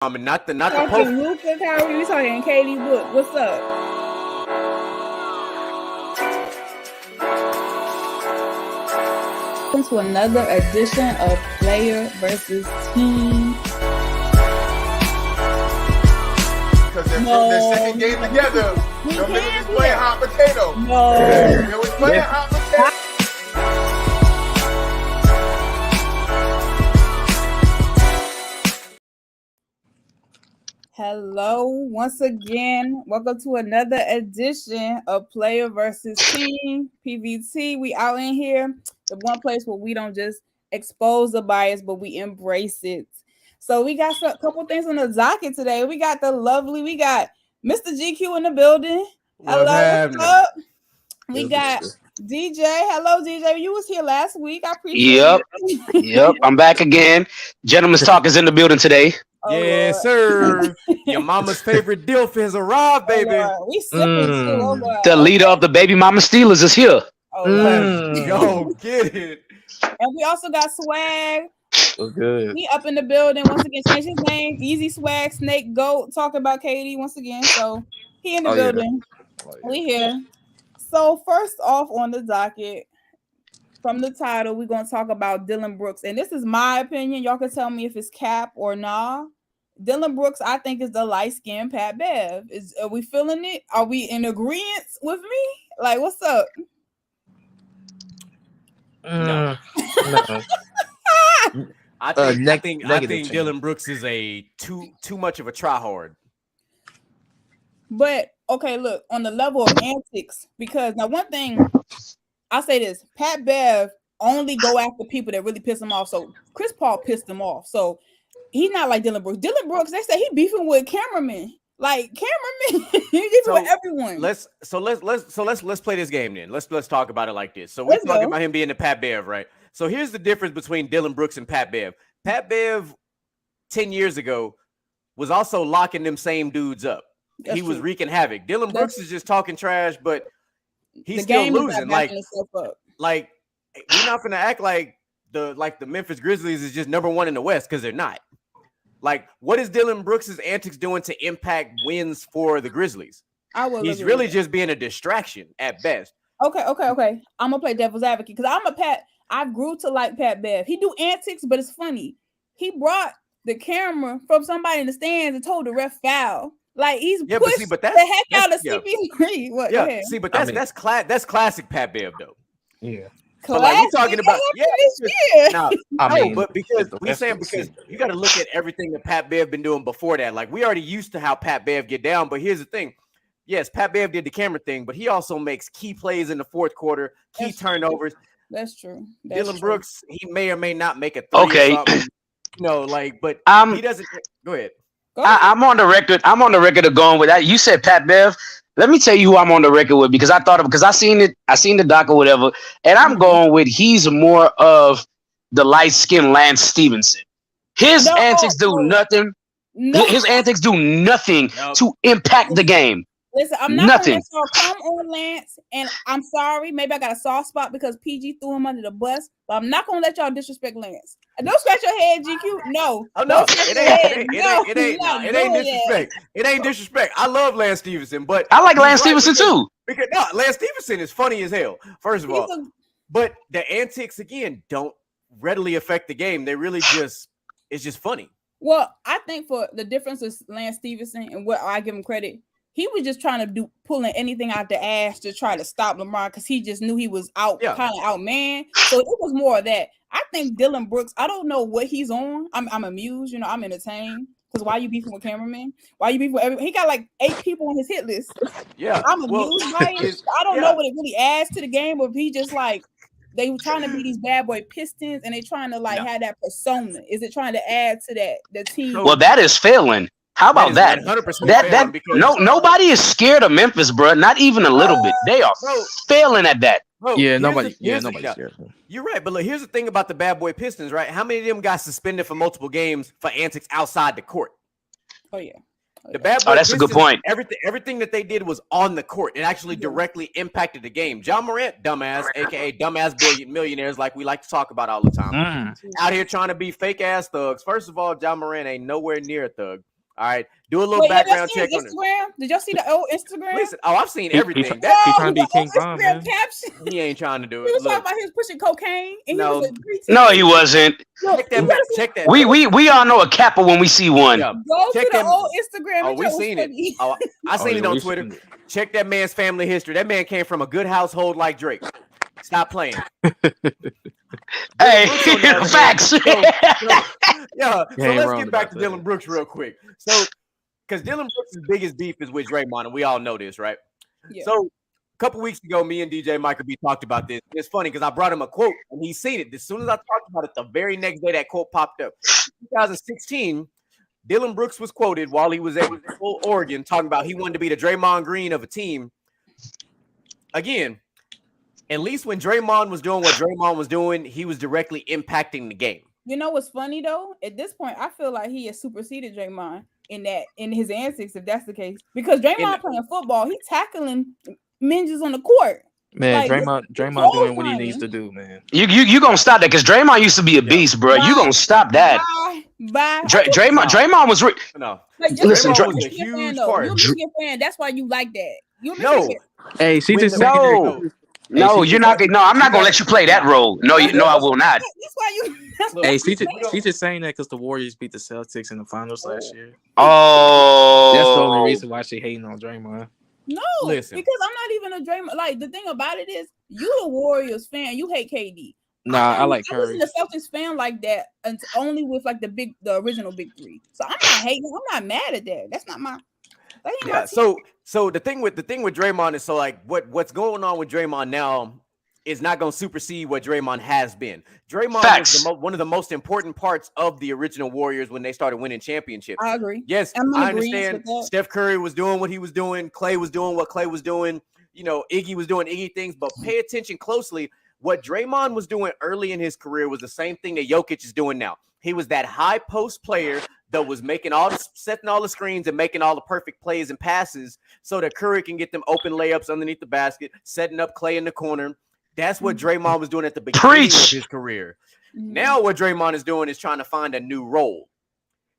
not the talking Luka, Kyrie. We talking Katie Book. What's up? Welcome to another edition of Player versus Team. Because they're second game together. Them niggas is playing hot potato. No. They was playing hot potato. Hello, once again. Welcome to another edition of Player versus Team, PVT. We out in here, the one place where we don't just expose the bias, but we embrace it. So we got a couple things on the docket today. We got Mr. GQ in the building. Hello, what's up? We got DJ. Hello, DJ. You was here last week. I appreciate it. Yep. I'm back again. Gentleman's Talk is in the building today. Oh, yes, sir. Your mama's favorite DILF has arrived, baby. We sipping too. Oh, the leader of the Baby Mama Steelers is here. Go get it. And we also got Swag. So good. He up in the building once again. Change his name. Easy Swag, Snake Goat. Talking about Katie once again. So he in the building. Yeah. We here. So first off on the docket, from the title, we're going to talk about Dillon Brooks. And this is my opinion. Y'all can tell me if it's cap or nah. Dillon Brooks, I think, is the light-skinned Pat Bev. Are we feeling it? Are we in agreement with me? Like, what's up? No. I think Dillon Brooks is a too much of a tryhard. But, okay, look, on the level of antics, because now one thing... I'll say this: Pat Bev only go after people that really piss him off. So Chris Paul pissed him off. So he's not like Dillon Brooks. Dillon Brooks, they say he beefing with cameramen. Like cameramen, he beefing with everyone. Let's play this game then. Let's talk about it like this. So we're talking about him being the Pat Bev, right? So here's the difference between Dillon Brooks and Pat Bev. Pat Bev 10 years ago was also locking them same dudes up. He was wreaking havoc. Dillon Brooks is just talking trash, but he's still losing. Like we're not gonna act like the Memphis Grizzlies is just number one in the West because they're not. Like, what is Dillon Brooks' antics doing to impact wins for the Grizzlies? He's really just being a distraction at best. Okay. I'm gonna play devil's advocate because I grew to like Pat Bev. He do antics, but it's funny. He brought the camera from somebody in the stands and told the ref foul. Like he's pushed the heck out of CP3. What? Yeah, see, but that's classic Pat Bev though. Yeah. But like we're talking about, but because you got to look at everything that Pat Bev been doing before that. Like we already used to how Pat Bev get down, but here's the thing: yes, Pat Bev did the camera thing, but he also makes key plays in the fourth quarter, key turnovers. That's true. Dillon Brooks, he may or may not make a three. Okay, but he doesn't. Go ahead. I'm on the record. I'm on the record of going with that. You said Pat Bev. Let me tell you who I'm on the record with because I seen it. I seen the doc or whatever, and I'm going with he's more of the light skinned Lance Stevenson. His antics do nothing. His antics do nothing to impact the game. Listen, I'm not gonna let y'all come on Lance, and I'm sorry. Maybe I got a soft spot because PG threw him under the bus, but I'm not gonna let y'all disrespect Lance. Don't scratch your head, GQ. No. Oh no, it ain't disrespect. It ain't disrespect. I love Lance Stevenson, but I like Lance Stevenson too. Because Lance Stevenson is funny as hell. First of all, but the antics again don't readily affect the game. They really it's just funny. Well, I think for the difference is Lance Stevenson and what I give him credit. He was just trying to pulling anything out the ass to try to stop Lamar because he just knew he was kind of outman. So it was more of that. I think Dillon Brooks, I don't know what he's on. I'm amused, I'm entertained. Because why you beefing with cameramen? Why you beefing with everyone? He got like 8 people on his hit list. Yeah. I'm amused by it. I don't know what it really adds to the game, or if he just like they were trying to be these bad boy Pistons and they trying to have that persona. Is it trying to add to that the team? Well, that is failing. How about that? 100% nobody is scared of Memphis, bro. Not even a little bit. They are failing at that. Bro, nobody's scared. You're right, but look, here's the thing about the bad boy Pistons, right? How many of them got suspended for multiple games for antics outside the court? Oh yeah. The bad boy that's Pistons, a good point. Everything that they did was on the court. It actually directly impacted the game. John Morant, dumbass, aka dumbass millionaires, like we like to talk about all the time, out here trying to be fake ass thugs. First of all, John Morant ain't nowhere near a thug. All right, do a little background check on Instagram. Did y'all see the old Instagram? Listen, I've seen everything. He trying to be King Von, man. Caption. He ain't trying to do it. He was talking about he was pushing cocaine, and he was no, he wasn't. Check that. We all know a Kappa when we see one. Yeah. Go to the old Instagram. Oh, we seen it. Oh, I seen it on Twitter. Check that man's family history. That man came from a good household like Drake. Stop playing. Hey, facts. So let's get back to Dillon Brooks real quick. So, because Dillon Brooks' biggest beef is with Draymond, and we all know this, right? Yeah. So, a couple weeks ago, me and DJ Michael B talked about this. It's funny because I brought him a quote, and he's seen it. As soon as I talked about it, the very next day that quote popped up. In 2016, Dillon Brooks was quoted while he was at Oregon talking about he wanted to be the Draymond Green of a team. Again, at least when Draymond was doing what Draymond was doing, he was directly impacting the game. You know what's funny though? At this point, I feel like he has superseded Draymond in his antics, if that's the case. Because Draymond playing football, he's tackling ninjas on the court. Man, like, Draymond doing what he needs to do, man. You gonna stop that because Draymond used to be a beast, bro. You gonna stop that? Bye. Draymond was no. Like, listen, Draymond was a huge part. You're a fan. That's why you like that. No. Hey, she just No, you're not. No, I'm not gonna let you play that role. No, I will not. That's why you. Hey, she's just saying that because the Warriors beat the Celtics in the finals last year. Oh, that's the only reason why she hating on Draymond. No, because I'm not even a Draymond. Like the thing about it is, you a Warriors fan, you hate KD. Nah, I like Curry. I wasn't a Celtics fan like that, and only with like the original big three. So I'm not hating. I'm not mad at that. That's not my. Yeah. So the thing with Draymond is what's going on with Draymond now is not going to supersede what Draymond has been. Draymond was one of the most important parts of the original Warriors when they started winning championships. I agree. Yes, I understand. Steph Curry was doing what he was doing. Clay was doing what Clay was doing. You know, Iggy was doing Iggy things. But pay attention closely. What Draymond was doing early in his career was the same thing that Jokic is doing now. He was that high post player that was setting all the screens and making all the perfect plays and passes so that Curry can get them open layups underneath the basket, setting up Clay in the corner. That's what Draymond was doing at the beginning of his career. Now what Draymond is doing is trying to find a new role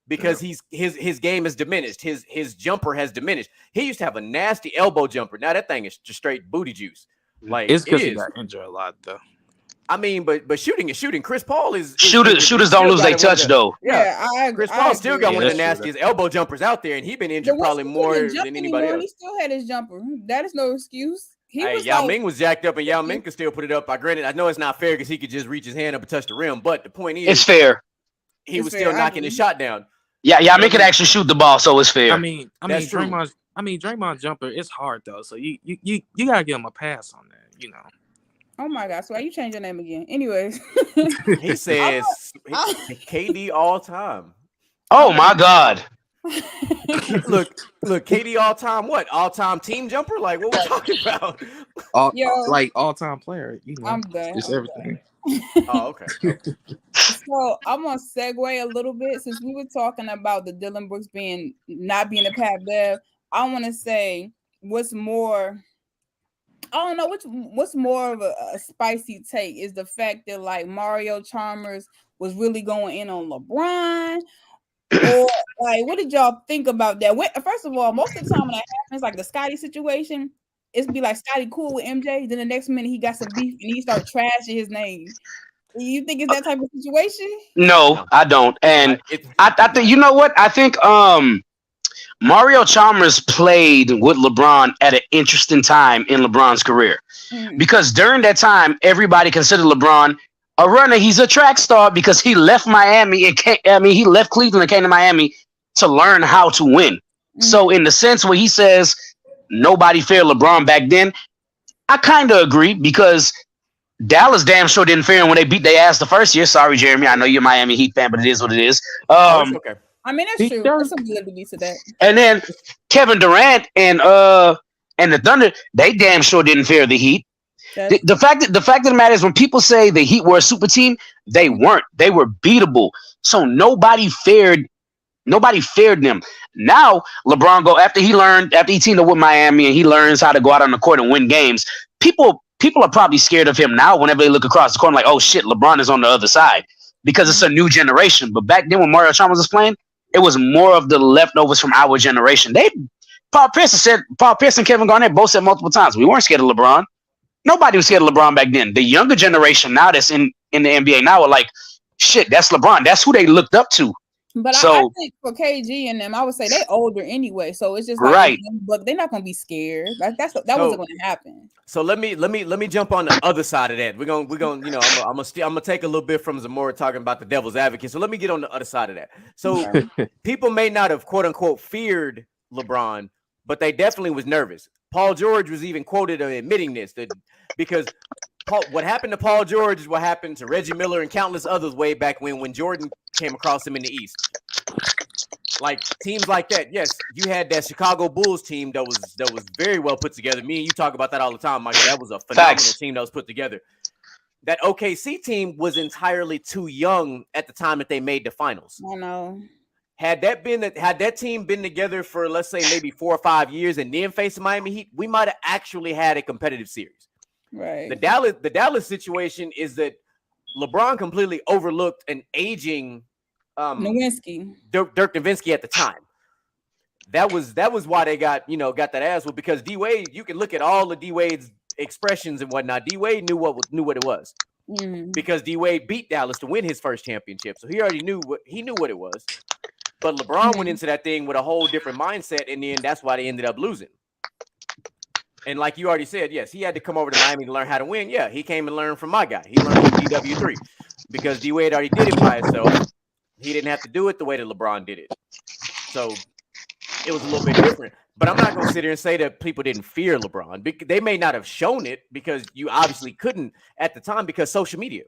because his game is diminished. His jumper has diminished. He used to have a nasty elbow jumper. Now that thing is just straight booty juice. Like it's because he got injured a lot though. I mean, but shooting is shooting. Chris Paul is shooters don't lose their touch though. Yeah, I agree. Chris Paul still got one of the nastiest elbow jumpers out there, and he's been injured probably more than anybody else. He still had his jumper. That is no excuse. Yao Ming was jacked up, and Yao Ming could still put it up. Granted, I know it's not fair because he could just reach his hand up and touch the rim, but the point is, it's fair. He was still knocking his shot down. Yeah, Yao Ming could actually shoot the ball, so it's fair. I mean, Draymond's jumper is hard though, so you gotta give him a pass on that, you know. Oh my God! So why you change your name again? Anyways, he says KD all time. Oh my God! look, KD all time. What all time team jumper? Like what we talking about? All time player. You know, I'm done. It's everything. Oh, okay. So I'm gonna segue a little bit since we were talking about the Dillon Brooks not being a Pat Bev. I want to say what's more. I don't know what's more of a spicy take is the fact that like Mario Chalmers was really going in on LeBron, or like what did y'all think about that? First of all, most of the time when that happens, like the Scotty situation, it's be like Scotty cool with MJ, then the next minute he got some beef and he start trashing his name. You think it's that type of situation? No, I don't, and I think you know what I think. Mario Chalmers played with LeBron at an interesting time in LeBron's career because during that time, everybody considered LeBron a runner. He's a track star because he left Miami and he left Cleveland and came to Miami to learn how to win. So in the sense where he says nobody feared LeBron back then, I kind of agree because Dallas damn sure didn't fear him when they beat their ass the first year. Sorry, Jeremy. I know you're a Miami Heat fan, but it is what it is. Okay. I mean, that's true. There's some validity to that. And then Kevin Durant and the Thunder, they damn sure didn't fear the Heat. The fact of the matter is when people say the Heat were a super team, they weren't. They were beatable. So nobody feared them. Now LeBron after he teamed up with Miami and he learns how to go out on the court and win games. People are probably scared of him now whenever they look across the court like, oh shit, LeBron is on the other side because it's a new generation. But back then when Mario Chalmers was playing, it was more of the leftovers from our generation. Paul Pierce, and Kevin Garnett both said multiple times, we weren't scared of LeBron. Nobody was scared of LeBron back then. The younger generation now that's in the NBA now are like, shit, that's LeBron. That's who they looked up to. But I think for KG and them, I would say they older anyway. So it's just like, right. But they're not gonna be scared. Like that wasn't gonna happen. So let me jump on the other side of that. We're gonna I'm gonna take a little bit from Zamora talking about the devil's advocate. So let me get on the other side of that. So people may not have quote unquote feared LeBron, but they definitely was nervous. Paul George was even quoted admitting this because what happened to Paul George is what happened to Reggie Miller and countless others way back when Jordan came across him in the East. Like teams like that, yes, you had that Chicago Bulls team that was very well put together. Me and you talk about that all the time, Michael. That was a phenomenal team that was put together. That OKC team was entirely too young at the time that they made the finals. I know. Had that team been together for, let's say, maybe 4 or 5 years and then faced Miami Heat, we might have actually had a competitive series. Right. The Dallas situation is that LeBron completely overlooked an aging Nowitzki. Dirk Nowitzki at the time. That was why they got that ass whooped, because D Wade, you can look at all of D Wade's expressions and whatnot. D Wade knew what it was. Because D Wade beat Dallas to win his first championship. So he already knew what it was. But LeBron went into that thing with a whole different mindset, and then that's why they ended up losing. And like you already said, yes, he had to come over to Miami to learn how to win. Yeah, he came and learned from my guy. He learned from DW3 because D Wade already did it by himself. He didn't have to do it the way that LeBron did it. So it was a little bit different. But I'm not going to sit here and say that people didn't fear LeBron. They may not have shown it because you obviously couldn't at the time because social media.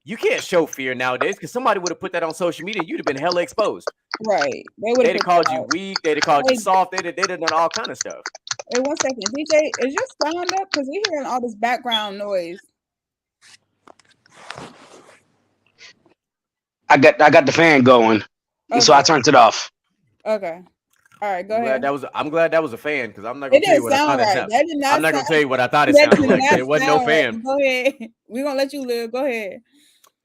You can't show fear nowadays because somebody would have put that on social media. You'd have been hella exposed. Right. They'd have called you weak. They'd have called you soft. They'd have done all kind of stuff. Hey, 1 second. DJ, is your sound up? Because we're hearing all this background noise. I got the fan going, so I turned it off. Okay. All right, go ahead. I'm glad that was a fan because I'm not going to tell you what I thought it sounded. I'm not going to tell you what I thought it sounded like. It wasn't no fan. Go ahead. We're going to let you live. Go ahead.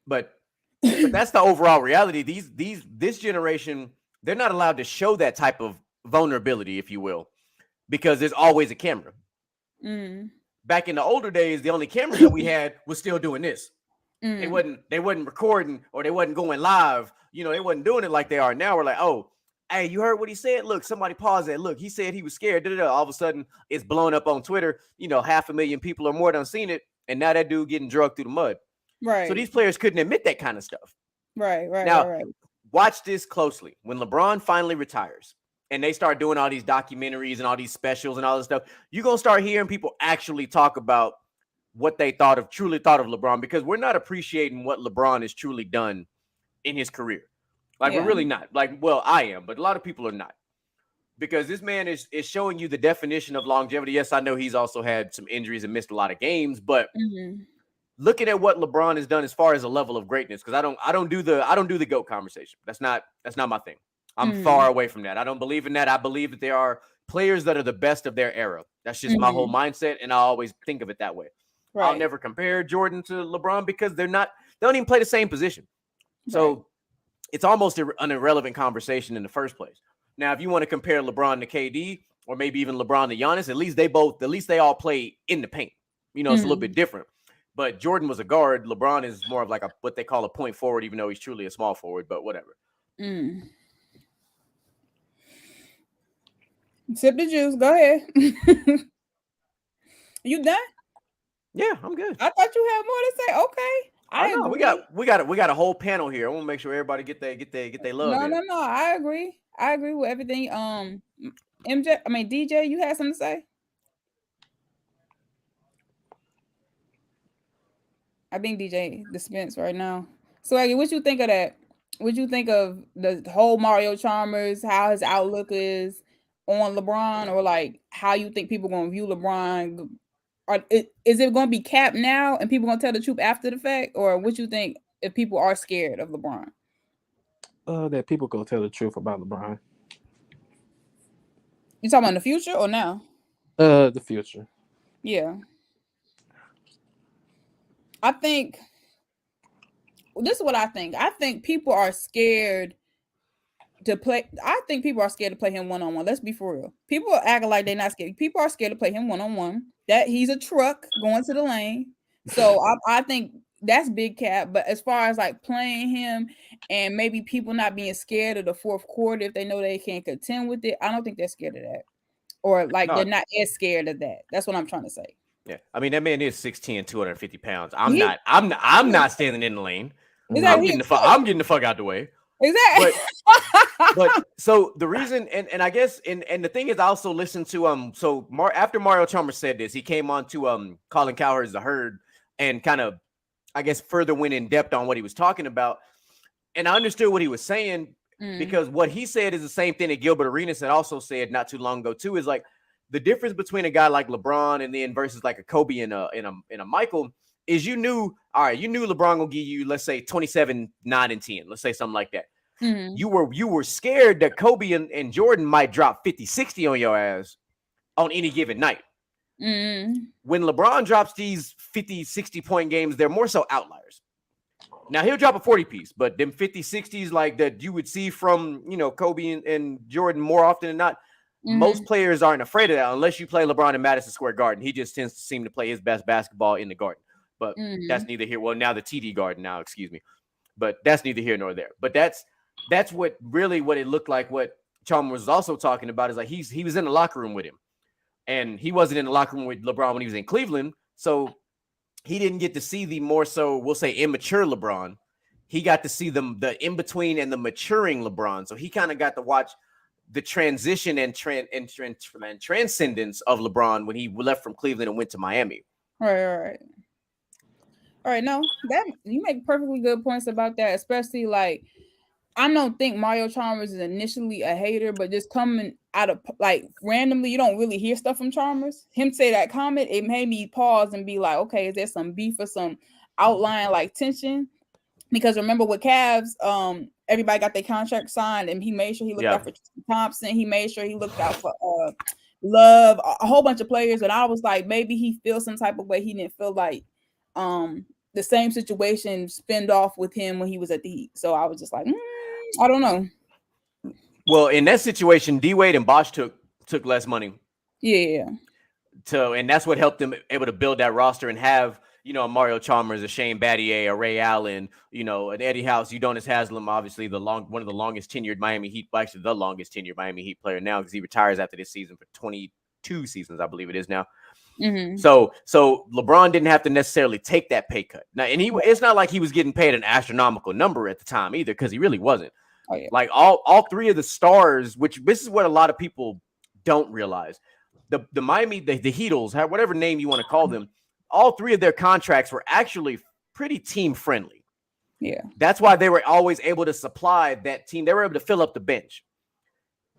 But that's the overall reality. This generation, they're not allowed to show that type of vulnerability, if you will, because there's always a camera. Back in the older days, the only cameras that we had was still doing this. They wasn't recording or they wasn't going live. They wasn't doing it like they are now. We're like, oh, hey, you heard what he said? Look, somebody paused that. Look, he said he was scared. All of a sudden, it's blown up on Twitter. 500,000 people or more done seen it, and now that dude getting drugged through the mud. Right. So these players couldn't admit that kind of stuff. Right. Now, watch this closely. When LeBron finally retires and they start doing all these documentaries and all these specials and all this stuff, you're going to start hearing people actually talk about what they truly thought of LeBron, because we're not appreciating what LeBron has truly done in his career. We're really not. I am, but a lot of people are not. Because this man is showing you the definition of longevity. Yes, I know he's also had some injuries and missed a lot of games, but looking at what LeBron has done as far as a level of greatness, because I don't do the GOAT conversation. That's not my thing. I'm far away from that. I don't believe in that. I believe that there are players that are the best of their era. That's just my whole mindset, and I always think of it that way. Right. I'll never compare Jordan to LeBron because they don't even play the same position. So it's almost an irrelevant conversation in the first place. Now, if you want to compare LeBron to KD or maybe even LeBron to Giannis, at least they all play in the paint. It's a little bit different. But Jordan was a guard. LeBron is more of like what they call a point forward, even though he's truly a small forward, but whatever. Sip the juice. Go ahead. You done? Yeah, I'm good. I thought you had more to say. Okay. I know. We got a whole panel here. I want to make sure everybody get their love. No. I agree with everything. DJ, you had something to say? I think DJ dispense right now. So, Aggie, what you think of that? What you think of the whole Mario Chalmers, how his outlook is on LeBron, or how you think people gonna view LeBron? Is it going to be capped now and people going to tell the truth after the fact? Or what you think if people are scared of LeBron? That people go tell the truth about LeBron. You talking about in the future or now? The future. Yeah. I think this is what I think. I think people are scared to play. I think people are scared to play him one-on-one. Let's be for real. People are acting like they're not scared. People are scared to play him one-on-one. That he's a truck going to the lane. So I think that's big cap. But as far as like playing him and maybe people not being scared of the fourth quarter if they know they can't contend with it, I don't think they're scared of that. Or like they're not as scared of that. That's what I'm trying to say. Yeah, I mean that man is 6'10", 250 pounds. I'm not standing in the lane. I'm getting the fuck out the way. Exactly. But so the reason, and I guess, and the thing is, I also listened to after Mario Chalmers said this, he came on to Colin Cowherd's The Herd and kind of, I guess, further went in depth on what he was talking about, and I understood what he was saying because what he said is the same thing that Gilbert Arenas had also said not too long ago too. Is like the difference between a guy like LeBron and then versus like a Kobe and a Michael is you knew LeBron will give you, let's say 27, 9, and 10. Let's say something like that. Mm-hmm. You were scared that Kobe and Jordan might drop 50, 60 on your ass on any given night. Mm-hmm. When LeBron drops these 50, 60 point games, they're more so outliers. Now he'll drop a 40 piece, but them 50, 60s like that you would see from, Kobe and Jordan more often than not. Mm-hmm. Most players aren't afraid of that unless you play LeBron in Madison Square Garden. He just tends to seem to play his best basketball in the Garden. But that's neither here. Well, now the TD Garden now, excuse me. But that's neither here nor there. But that's what it looked like. What Chalmers was also talking about is like he was in the locker room with him. And he wasn't in the locker room with LeBron when he was in Cleveland. So he didn't get to see the more so, we'll say, immature LeBron. He got to see the in-between and the maturing LeBron. So he kind of got to watch the transition and transcendence of LeBron when he left from Cleveland and went to Miami. All right, no, that you make perfectly good points about that, especially like I don't think Mario Chalmers is initially a hater, but just coming out of like randomly, you don't really hear stuff from Chalmers. Him say that comment, it made me pause and be like, okay, is there some beef or some outline like tension? Because remember with Cavs, everybody got their contract signed, and he made sure he looked out for Thompson. He made sure he looked out for Love, a whole bunch of players. And I was like, maybe he feels some type of way. He didn't feel like the same situation spinned off with him when he was at the Heat. So I was just like, I don't know. Well, in that situation, D-Wade and Bosh took less money. Yeah. And that's what helped them able to build that roster and have, a Mario Chalmers, a Shane Battier, a Ray Allen, an Eddie House, Udonis Haslem, obviously one of the longest tenured Miami Heat, actually the longest tenured Miami Heat player now because he retires after this season for 22 seasons, I believe it is now. Mm-hmm. So LeBron didn't have to necessarily take that pay cut. Now, and it's not like he was getting paid an astronomical number at the time either, because he really wasn't. Oh, yeah. Like all three of the stars, which this is what a lot of people don't realize. The Miami, the Heatles, whatever name you want to call them, all three of their contracts were actually pretty team friendly. Yeah. That's why they were always able to supply that team. They were able to fill up the bench.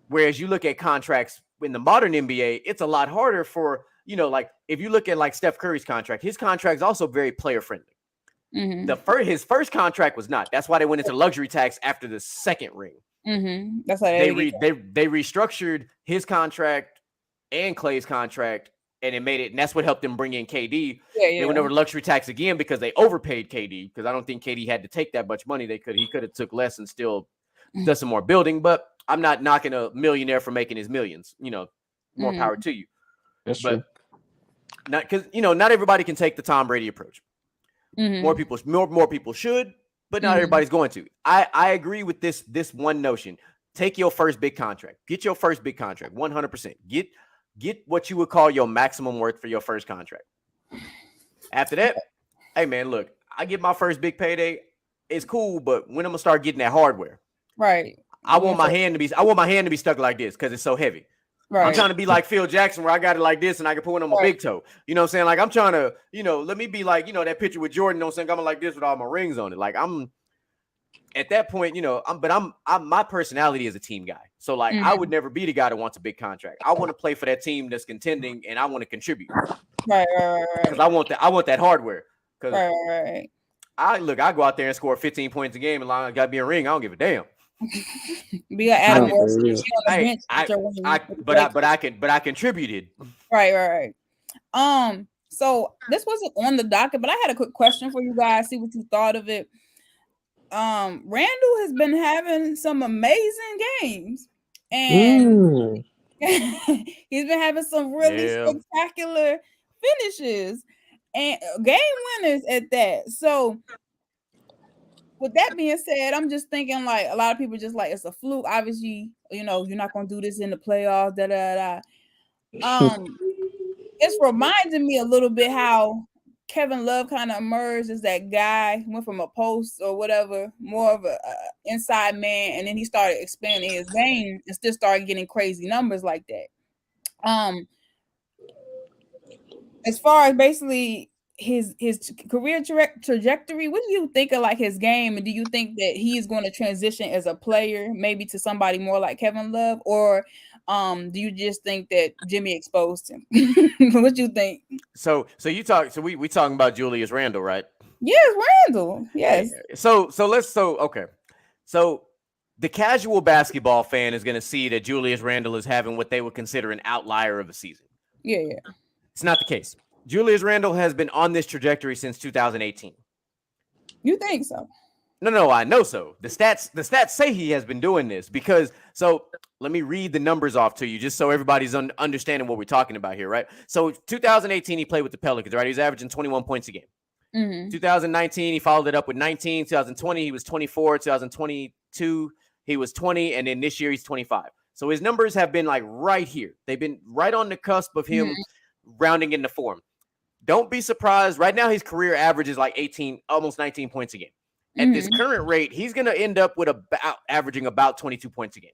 Whereas you look at contracts in the modern NBA, it's a lot harder for, like if you look at like Steph Curry's contract, his contract is also very player friendly. Mm-hmm. His first contract was not. That's why they went into luxury tax after the second ring. Mm-hmm. That's why they restructured his contract and Clay's contract, and and that's what helped them bring in KD. They went over luxury tax again because they overpaid KD, because I don't think KD had to take that much money. He could have took less and still done some more building. But I'm not knocking a millionaire for making his millions. More power to you. That's true. Not because not everybody can take the Tom Brady approach. Mm-hmm. More people should, but not everybody's going to. I agree with this one notion. Take your first big contract. Get your first big contract. 100%. Get what you would call your maximum worth for your first contract. After that, hey man, look, I get my first big payday. It's cool, but when I'm gonna start getting that hardware, right? I want my hand to be stuck like this because it's so heavy. Right. I'm trying to be like Phil Jackson where I got it like this and I can put it on my big toe. You know what I'm saying? Like I'm trying to, let me be like, that picture with Jordan, you know what I'm saying? I'm like this with all my rings on it. Like I'm at that point, I'm my personality is a team guy. So like I would never be the guy that wants a big contract. I want to play for that team that's contending and I want to contribute. Right. Because I want that hardware. Because I go out there and score 15 points a game and I got to be a ring. I don't give a damn. Be an animal. But I contributed. Right. So this wasn't on the docket, but I had a quick question for you guys. See what you thought of it. Randall has been having some amazing games, and he's been having some really spectacular finishes and game winners at that. So with that being said, I'm just thinking like a lot of people just like it's a fluke. Obviously, you know, you're not gonna do this in the playoffs. It's reminding me a little bit how Kevin Love kind of emerged as that guy, went from a post or whatever, more of a inside man, and then he started expanding his game and still started getting crazy numbers like that. As far as basically his career trajectory, what do you think of like his game, and do you think that he's going to transition as a player maybe to somebody more like Kevin Love, or do you just think that Jimmy exposed him? What you think? So we talking about Julius Randle, right? Yes, Randle. Yes. So the casual basketball fan is going to see that Julius Randle is having what they would consider an outlier of a season. Yeah. It's not the case. Julius Randle has been on this trajectory since 2018. You think so? No, I know so. The stats say he has been doing this because let me read the numbers off to you just so everybody's understanding what we're talking about here, right? So 2018, he played with the Pelicans, right? He was averaging 21 points a game. Mm-hmm. 2019, he followed it up with 19. 2020, he was 24. 2022, he was 20. And then this year, he's 25. So his numbers have been like right here. They've been right on the cusp of him rounding into form. Don't be surprised. Right now, his career average is like 18, almost 19 points a game. At this current rate, he's going to end up with averaging about 22 points a game.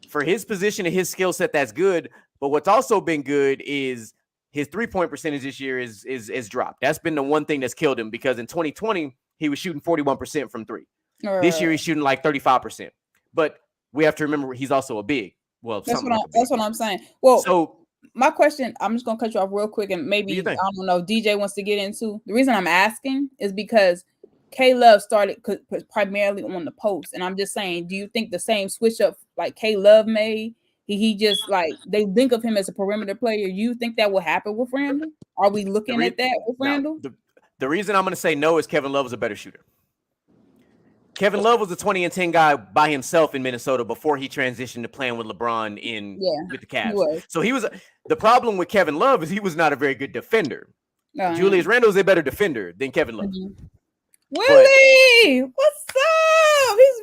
For his position and his skill set, that's good. But what's also been good is his 3-point percentage this year is dropped. That's been the one thing that's killed him because in 2020, he was shooting 41% from three. This year, he's shooting like 35%. But we have to remember he's also a big. Well, that's what I'm saying. Well, so my question, I'm just going to cut you off real quick and maybe, I don't know, DJ wants to get into. The reason I'm asking is because K-Love started primarily on the post. And I'm just saying, do you think the same switch up like K-Love made? He just like, they think of him as a perimeter player. You think that will happen with Randle? Are we looking at that with Randle? The reason I'm going to say no is Kevin Love is a better shooter. Kevin Love was a 20-10 guy by himself in Minnesota before he transitioned to playing with LeBron with the Cavs. So the problem with Kevin Love is he was not a very good defender. Julius Randle is a better defender than Kevin Love. Willie, what's up? He's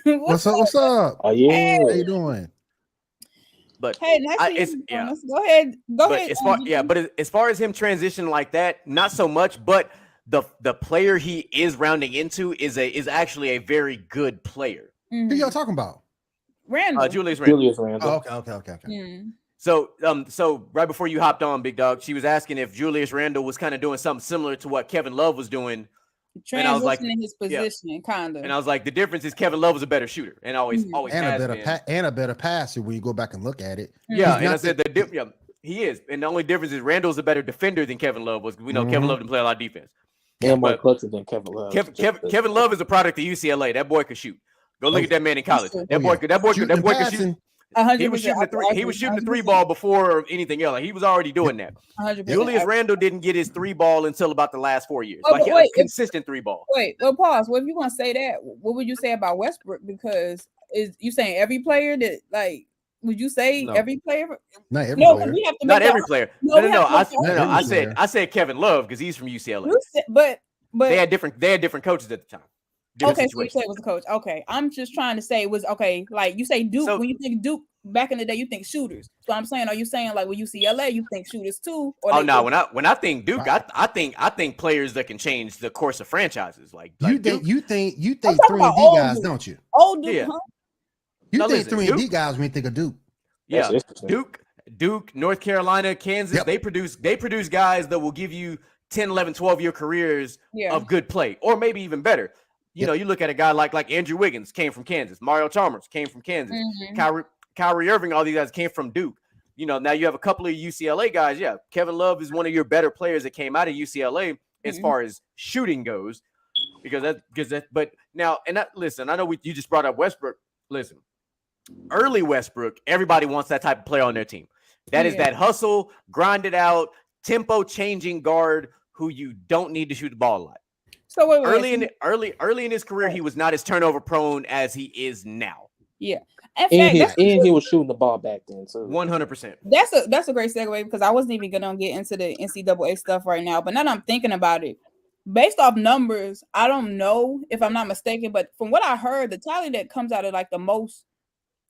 back. What's up? Oh yeah, hey. How you doing? But hey, nice Go ahead. But as far as him transitioning like that, not so much. But the player he is rounding into is actually a very good player. Who y'all talking about? Randle. Julius Randle. Oh, okay. So right before you hopped on, Big Dog, she was asking if Julius Randle was kind of doing something similar to what Kevin Love was doing. And I was like, his position, kind of. And I was like, the difference is Kevand Love is a better shooter, and always and a better passer when you go back and look at it. Yeah, and I said he is, and the only difference is Randall's a better defender than Kevin Love was. We know Kevin Love didn't play a lot of defense. And more clutcher than Kevin Love. Kevin Love is a product of UCLA. That boy could shoot. Go look at that man in college. That boy could shoot. He was shooting the three ball before anything else. Like, he was already doing that. 100%. Julius Randle didn't get his three ball until about the last 4 years. A consistent three ball. Pause. Well, if you want to say that, what would you say about Westbrook? Because is you saying every player that like? Would you say every player? Not every player. We have to not every player. No. I said Kevin Love because he's from UCLA. But they had different coaches at the time. Okay, so you say it was a coach. Okay, I'm just trying to say it was okay. Like you say Duke, when you think Duke back in the day, you think shooters. So I'm saying, are you saying like with UCLA, you think shooters too? Or no, when I think Duke, I think players that can change the course of franchises. Like you think 3-and-D guys, don't you? Old Duke, huh? You think 3-and-D guys when you think of Duke? Yeah, Duke, North Carolina, Kansas. Yep. They produce guys that will give you 10, 11, 12-year careers of good play, or maybe even better. You know, you look at a guy like Andrew Wiggins came from Kansas. Mario Chalmers came from Kansas. Kyrie Irving, all these guys came from Duke. You know, now you have a couple of UCLA guys. Yeah, Kevin Love is one of your better players that came out of UCLA as far as shooting goes. But now, listen, I know you just brought up Westbrook. Listen, early Westbrook, everybody wants that type of player on their team. That is that hustle, grind it out, tempo changing guard who you don't need to shoot the ball a lot. So wait, early in his career, he was not as turnover prone as he is now. Yeah. And he was shooting the ball back then. So 100%. That's a great segue because I wasn't even gonna get into the NCAA stuff right now. But now that I'm thinking about it, based off numbers, I don't know if I'm not mistaken, but from what I heard, the tally that comes out of like the most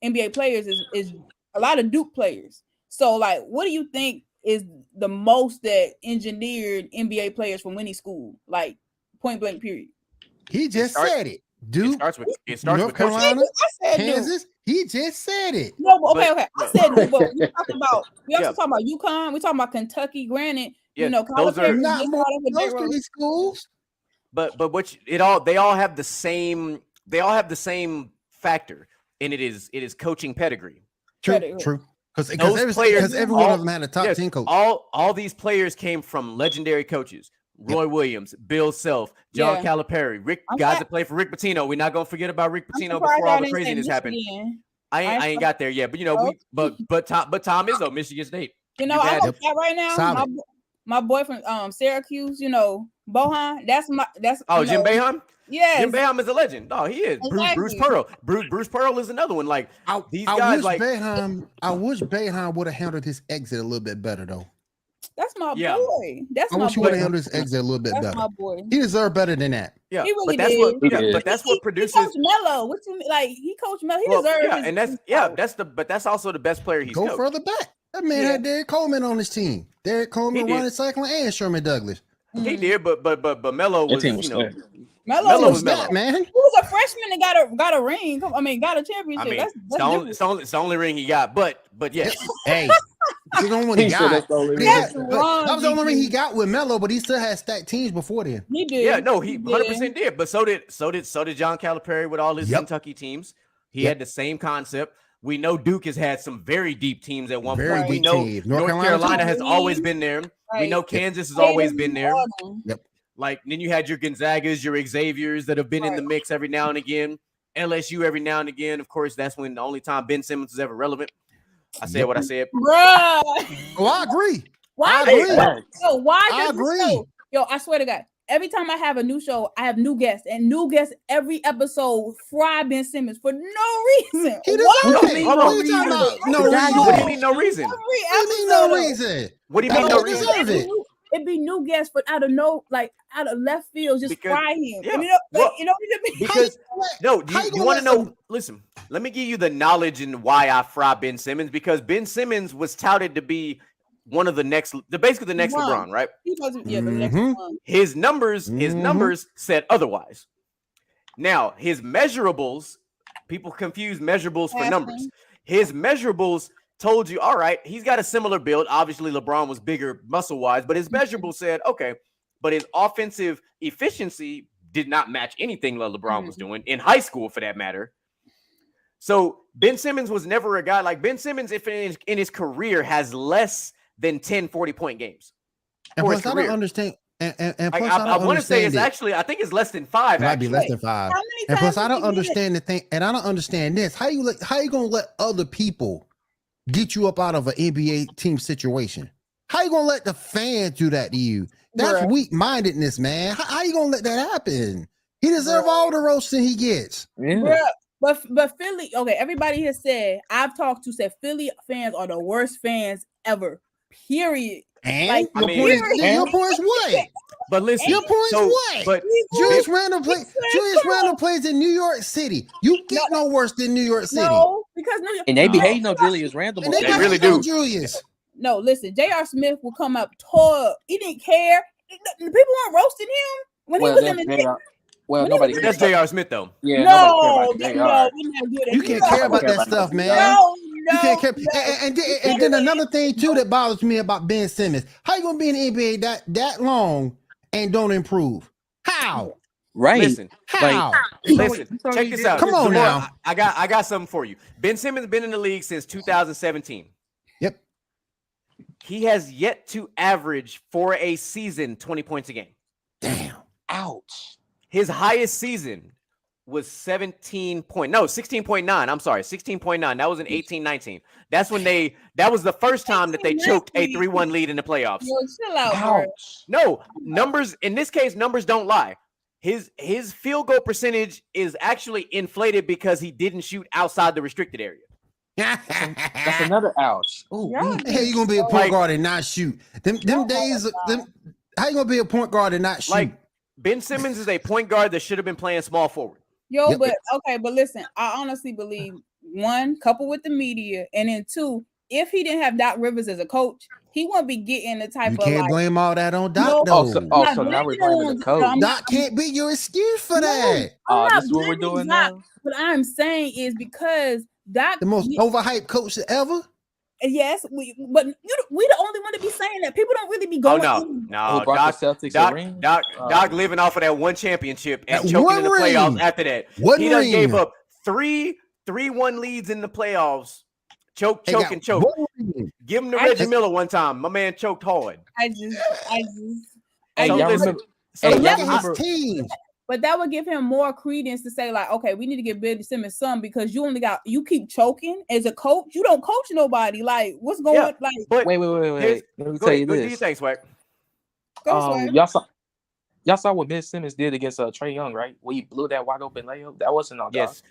NBA players is a lot of Duke players. So like, what do you think is the most that engineered NBA players from any school? Like point blank period. He just said it. Duke, it starts North with coaching. Carolina, I said Kansas. He just said it. No, okay. I said Duke, but we also talking about UConn. We talking about Kentucky. Granted, Yeah, you know, those are not more those three schools. But they all have the same factor, and it is coaching pedigree. True. Because every one of them had a top 10 coach. All these players came from legendary coaches. Roy Williams, Bill Self, John Calipari, guys that play for Rick Pitino. We're not gonna forget about Rick Pitino before all the craziness happened. I ain't got there yet, but you know, but Tom Izzo, Michigan State. You know, I'm right now. My boy from Syracuse, you know, Bohan. That's Jim Boeheim. Yeah, Jim Boeheim is a legend. Oh, he is. Exactly. Bruce Pearl. Bruce Pearl is another one. Like these guys, like I wish Boeheim would have handled his exit a little bit better, though. That's my boy. I wish he would have handled his exit a little bit better. My boy. He deserved better than that. Yeah, he really but that's did. But that's what produces. He coached Melo. What you mean? Like he coached Melo. He deserves. That's also the best player he's go further back. That man had Derek Coleman on his team. Derek Coleman, Ronnie Cyclone, and Sherman Douglas. He did, but Melo was, Melo was that, man. He was a freshman and got a ring. I mean, got a championship. I mean, it's the only ring he got. But yes, hey, he's the only one he got. That was the only ring he got with Melo, but he still had stacked teams before then. He did. Yeah, no, he 100% did. But so did John Calipari with all his Kentucky teams. He had the same concept. We know Duke has had some very deep teams at one point. We know North Carolina has always been there. Right. We know Kansas has always been there. Yep. Like then you had your Gonzagas, your Xaviers that have been in the mix every now and again. LSU every now and again. Of course, that's when the only time Ben Simmons was ever relevant. I said what I said. Bruh. Oh, I agree. Why? I agree. Yo, I swear to God. Every time I have a new show, I have new guests, and new guests every episode fry Ben Simmons for no reason. He doesn't mean no reason. What do you mean no reason? What do you mean no reason? It'd be new guests, but out of left field, just fry him. Yeah. You know what I mean? Because you want to know? Listen, let me give you the knowledge and why I fry Ben Simmons. Because Ben Simmons was touted to be one of basically the next LeBron, right? He wasn't, the next one. His numbers said otherwise. Now, his measurables, people confuse measurables for numbers. His measurables told you, all right, he's got a similar build. Obviously, LeBron was bigger muscle-wise, but his measurables said, okay, but his offensive efficiency did not match anything that LeBron was doing in high school, for that matter. So Ben Simmons was never a guy like Ben Simmons, if in his career, has less than 10 40-point games. And plus, I don't understand. And plus, I want to say it's actually, I think it's less than 5. It might be less than 5. And plus, I don't understand the thing, and I don't understand this. How you gonna let other people get you up out of an NBA team situation? How you gonna let the fans do that to you? That's weak-mindedness, man. How you gonna let that happen? He deserves all the roasting he gets. Yeah. But Philly, okay, everybody has said, I've talked to said Philly fans are the worst fans ever. Period. And your point's what? But listen, your point's what? But Julius Randle plays in New York City. You get no worse than New York City. No, because and they be hating on Julius Randle. They really do. Julius. No, listen, J.R. Smith will come up tall. He didn't care. The people weren't roasting him when he was in the nobody. That's J.R. Smith, though. Yeah, no, you can't care about that stuff, man. No, you can't care. And then another thing too that bothers me about Ben Simmons: how you gonna be in the NBA that long and don't improve? How? Right? Listen, how? Listen, check this out. Come on now. I got something for you. Ben Simmons been in the league since 2017. Yep. He has yet to average for a season 20 points a game. Damn. Ouch. His highest season was 16.9. I'm sorry, 16.9. That was in 18-19. That was the first time that they choked a 3-1 lead in the playoffs. Yo, chill out, bro. No, numbers in this case, numbers don't lie. his field goal percentage is actually inflated because he didn't shoot outside the restricted area. That's another ouch. Ooh, How you gonna be a point guard and not shoot? Them days. How you gonna be a point guard and not shoot? Like Ben Simmons is a point guard that should have been playing small forward. Yo, but listen, I honestly believe one, coupled with the media, and then two, if he didn't have Doc Rivers as a coach, he won't be getting the type you of. can't like, blame all that on Doc. No, though. So now we're blaming the coach. Doc can't be your excuse for that. This is what we're doing now. What I'm saying is because Doc, The most overhyped coach ever. yes, we the only one to be saying that. People don't really be going. No, brought the Celtics a ring? Doc living off of that one championship and That choking one in the ring. playoffs after that. One He done ring. gave up 3-1 leads in the playoffs. Choke. One ring. Give him to Reggie Miller one time. My man choked hard. I just. Hey, So y'all listen, remember? His team. But that would give him more credence to say, like, okay, we need to get Ben Simmons some because you keep choking as a coach. You don't coach nobody. Like, what's going on? Like, but Wait. Let me tell you What do you this. think, Swag? Y'all saw what Ben Simmons did against Trae Young, right? When he blew that wide open layup. That wasn't on Doc. Yes.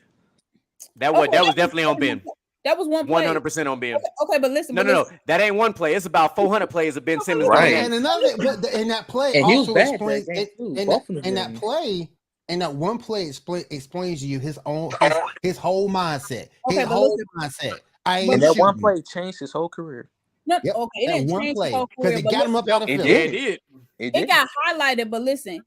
That was definitely on Ben. That was one play. 100% on Ben. Okay, but listen. No. That ain't one play. It's about 400 plays of Ben Simmons. Right. And another, but in that play, And he was also bad explains that game, too. in Both of them that did. play. And that one play explains to you his whole mindset. Okay, His but whole listen. mindset. I ain't And that one shooting. play changed his whole career. No, Yep, okay, it that didn't one change play the whole because career, it but got him up out of It field. did. It did. it got highlighted. But listen,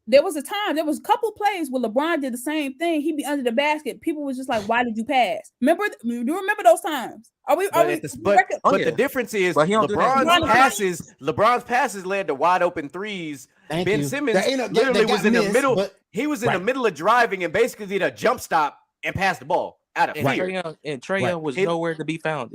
there was a couple plays where LeBron did the same thing. He'd be under the basket. People was just like, "Why did you pass?" Do you remember those times? But the difference is But he don't do that. LeBron's passes led to wide open threes. Thank Ben you. Simmons That ain't a- literally that got was in the missed, middle. but- He was in the Right. middle of driving and basically did a jump stop and passed the ball out of And fear. Trae Young was nowhere to be found.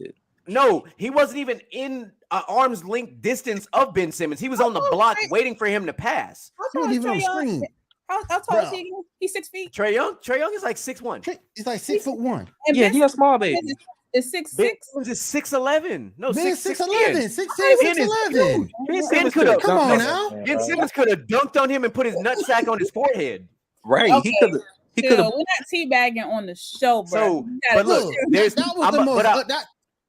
No, he wasn't even in arm's length distance of Ben Simmons. He was on the block waiting for him to pass. He wasn't even on the screen. How tall is he again? He's 6 feet. Trae Young is like 6'1". He's like 6'1". And Yeah, Ben he a small baby. Simmons is 6'6". Ben Simmons is 6'11". No, Ben 6'11". 6'11". Ben could have. Come on now. Ben Simmons could have dunked on him and put his nutsack on his forehead. Right. Okay. He could have. We're not teabagging on the show, bro. So, but look, there's that was the most. but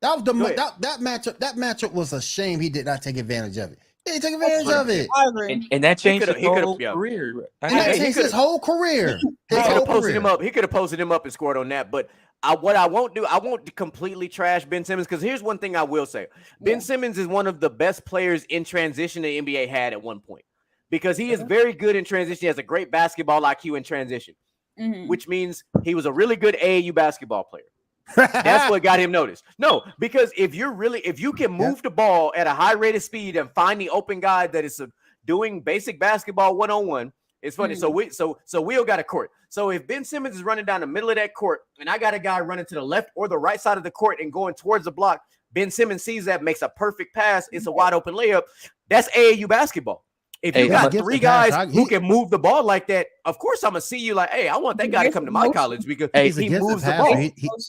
That was the Go ahead. that matchup. That matchup was a shame. He did not take advantage of it. He didn't take advantage of it. I agree. And that changed his He coulda- whole yeah. career. And that he changed could've- his whole career. He His could whole have posted career. him up. He could have posted him up and scored on that. But what I won't do, I won't completely trash Ben Simmons because here's one thing I will say: Ben Simmons is one of the best players in transition the NBA had at one point because he is very good in transition. He has a great basketball IQ in transition, which means he was a really good AAU basketball player. That's what got him noticed. No, because if you can move the ball at a high rate of speed and find the open guy that is doing basic basketball 1-on-1, it's funny. So Will got a court. So if Ben Simmons is running down the middle of that court and I got a guy running to the left or the right side of the court and going towards the block, Ben Simmons sees that, makes a perfect pass. It's a wide open layup. That's AAU basketball. If you got three guys who can move the ball like that, of course I'm gonna see you like, hey, I want that guy to come to my college because he moves the ball.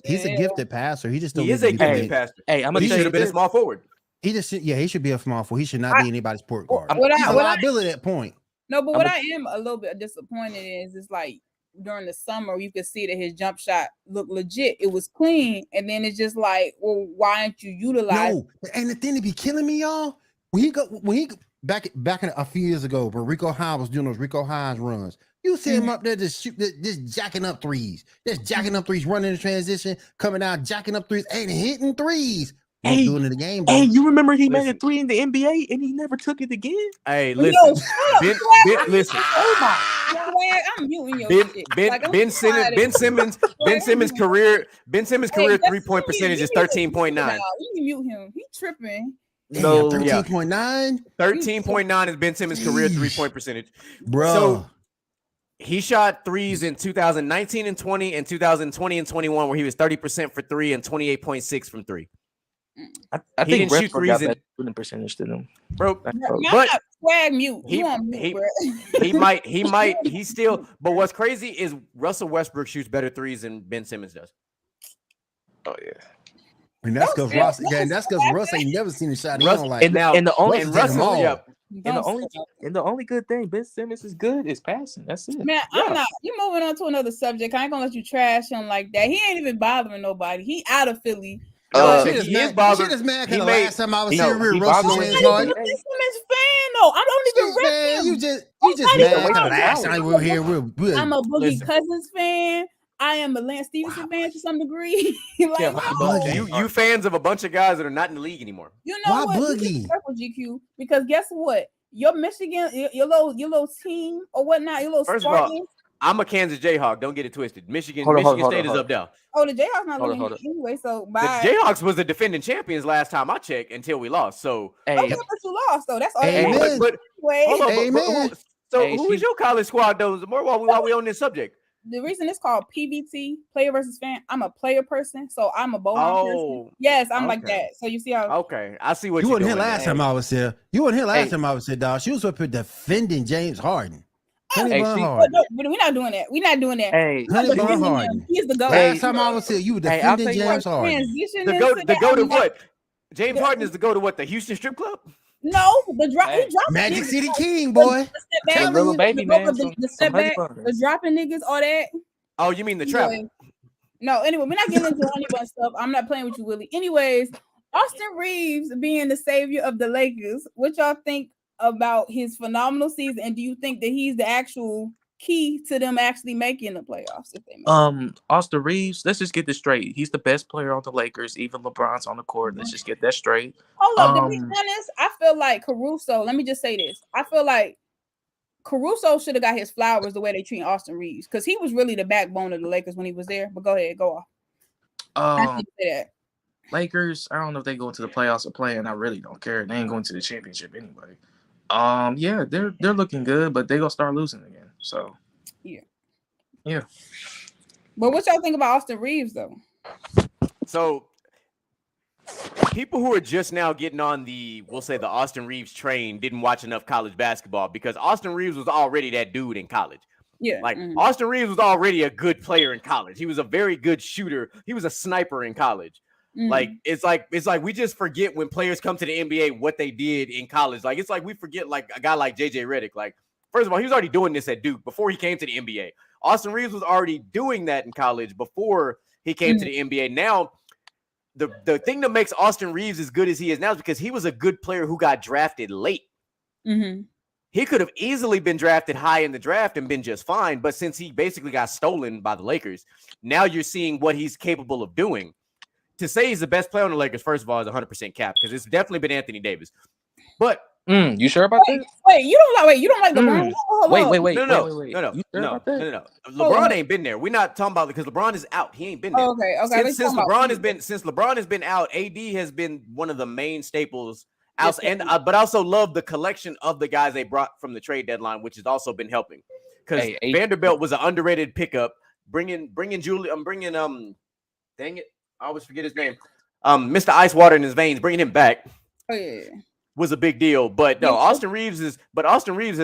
He's a gifted passer. He just don't. He is a gifted passer. Hey, I'm gonna he tell should you have been a this. small forward. He should be a small forward. He should not be anybody's point guard. What He's a liability at that point. No, but what I am a little bit disappointed is it's like during the summer you could see that his jump shot looked legit. It was clean, and then it's just like, well, why aren't you utilizing? No, and the thing that be killing me, y'all, when he back in a few years ago, when Rico Hines was doing those Rico Hines runs, you see him up there just jacking up threes, running in transition, coming out, jacking up threes, and hitting threes. Hey, doing it in the game. Hey, you remember he made a 3 in the NBA and he never took it again? Hey, listen, listen. Oh my! I'm muting your shit. Ben Simmons' career 3-point percentage is 13.9. You mute him. He tripping. No, 13.9. 13.9 is Ben Simmons' career 3-point percentage, bro. So he shot threes in 2019 and 20 and 2020 and 21, where he was 30% for three and 28.6 from three. I think Westbrook got that shooting percentage to them, bro. But swag mute. He might. He still. But what's crazy is Russell Westbrook shoots better threes than Ben Simmons does. Oh yeah. And that's because Russ. Again, that's because Russ ain't never seen a shot. He don't like. And the only Russ take 'em all. and the only good thing Ben Simmons is good is passing. That's it. Man, I'm not. You moving on to another subject. I ain't gonna let you trash him like that. He ain't even bothering nobody. He out of Philly. She just mad because the last time I was here, Russ was I'm James not Harden. even a Simmons fan though. I don't even rep him. You just mad because the last time we were here, I'm a Boogie Cousins fan. I am a Lance Stevenson fan to some degree. Like, you fans of a bunch of guys that are not in the league anymore. You know why what? Boogie? GQ, because guess what? Your Michigan, your little team or whatnot, your little First Spartans. of all, I'm a Kansas Jayhawk. Don't get it twisted. Michigan State is up there. Oh, the Jayhawks not looking good anyway. So bye. The Jayhawks was the defending champions last time I checked until we lost. So but you lost though. That's all. Amen. But hold on, Amen. Who is your college squad though? More while we on this subject. The reason it's called PVT, player versus fan. I'm a player person, so I'm a Bohan person. Yes, I'm like that. So you see how? Okay, I see what you you're wasn't doing. here last time I was here. You wasn't here last time I was here, dog. She was up here defending James Harden. Honey Bun Harden. No, we're not doing that. We're not doing that. Hey, Honey Bun Harden. He's the GOAT. Last time I was here, you were defending James Harden. The GOAT to what? James Harden is the GOAT to what? The Houston strip club? No, he dropped Magic City King, boy. Little baby man. The step back, the dropping niggas, all that. Oh, you mean the trap? No, anyway, we're not getting into Honey Bun stuff. I'm not playing with you, Willie. Anyways, Austin Reeves being the savior of the Lakers, what y'all think about his phenomenal season? And do you think that he's the actual key to them actually making the playoffs? If they make Austin Reeves, let's just get this straight. He's the best player on the Lakers. Even LeBron's on the court. Let's just get that straight. Hold up, to be honest, I feel like Caruso. Let me just say this. I feel like Caruso should have got his flowers the way they treat Austin Reeves, because he was really the backbone of the Lakers when he was there. But go ahead, go off. Lakers, I don't know if they go into the playoffs or playing. I really don't care. They ain't going to the championship anyway. Yeah, they're looking good, but they gonna start losing again. So yeah. But what y'all think about Austin Reeves though? So people who are just now getting on we'll say the Austin Reeves train didn't watch enough college basketball, because Austin Reeves was already that dude in college. Yeah. Like Austin Reeves was already a good player in college. He was a very good shooter. He was a sniper in college. Like it's like we just forget when players come to the NBA what they did in college. Like it's like we forget like a guy like JJ Redick. Like, first of all, he was already doing this at Duke before he came to the NBA. Austin Reeves was already doing that in college before he came to the NBA. Now, the thing that makes Austin Reeves as good as he is now is because he was a good player who got drafted late. He could have easily been drafted high in the draft and been just fine. But since he basically got stolen by the Lakers, now you're seeing what he's capable of doing. To say he's the best player on the Lakers, first of all, is 100% cap, because it's definitely been Anthony Davis. But you sure about that? Wait, you don't like LeBron? Wait. No. LeBron ain't been there. We're not talking about, because LeBron is out. He ain't been there. Okay. Since LeBron has been out, AD has been one of the main staples. But I also love the collection of the guys they brought from the trade deadline, which has also been helping. Because Vanderbilt was an underrated pickup. Bringing dang it, I always forget his name. Mr. Ice Water in his veins, bringing him back was a big deal. But no, Austin Reeves has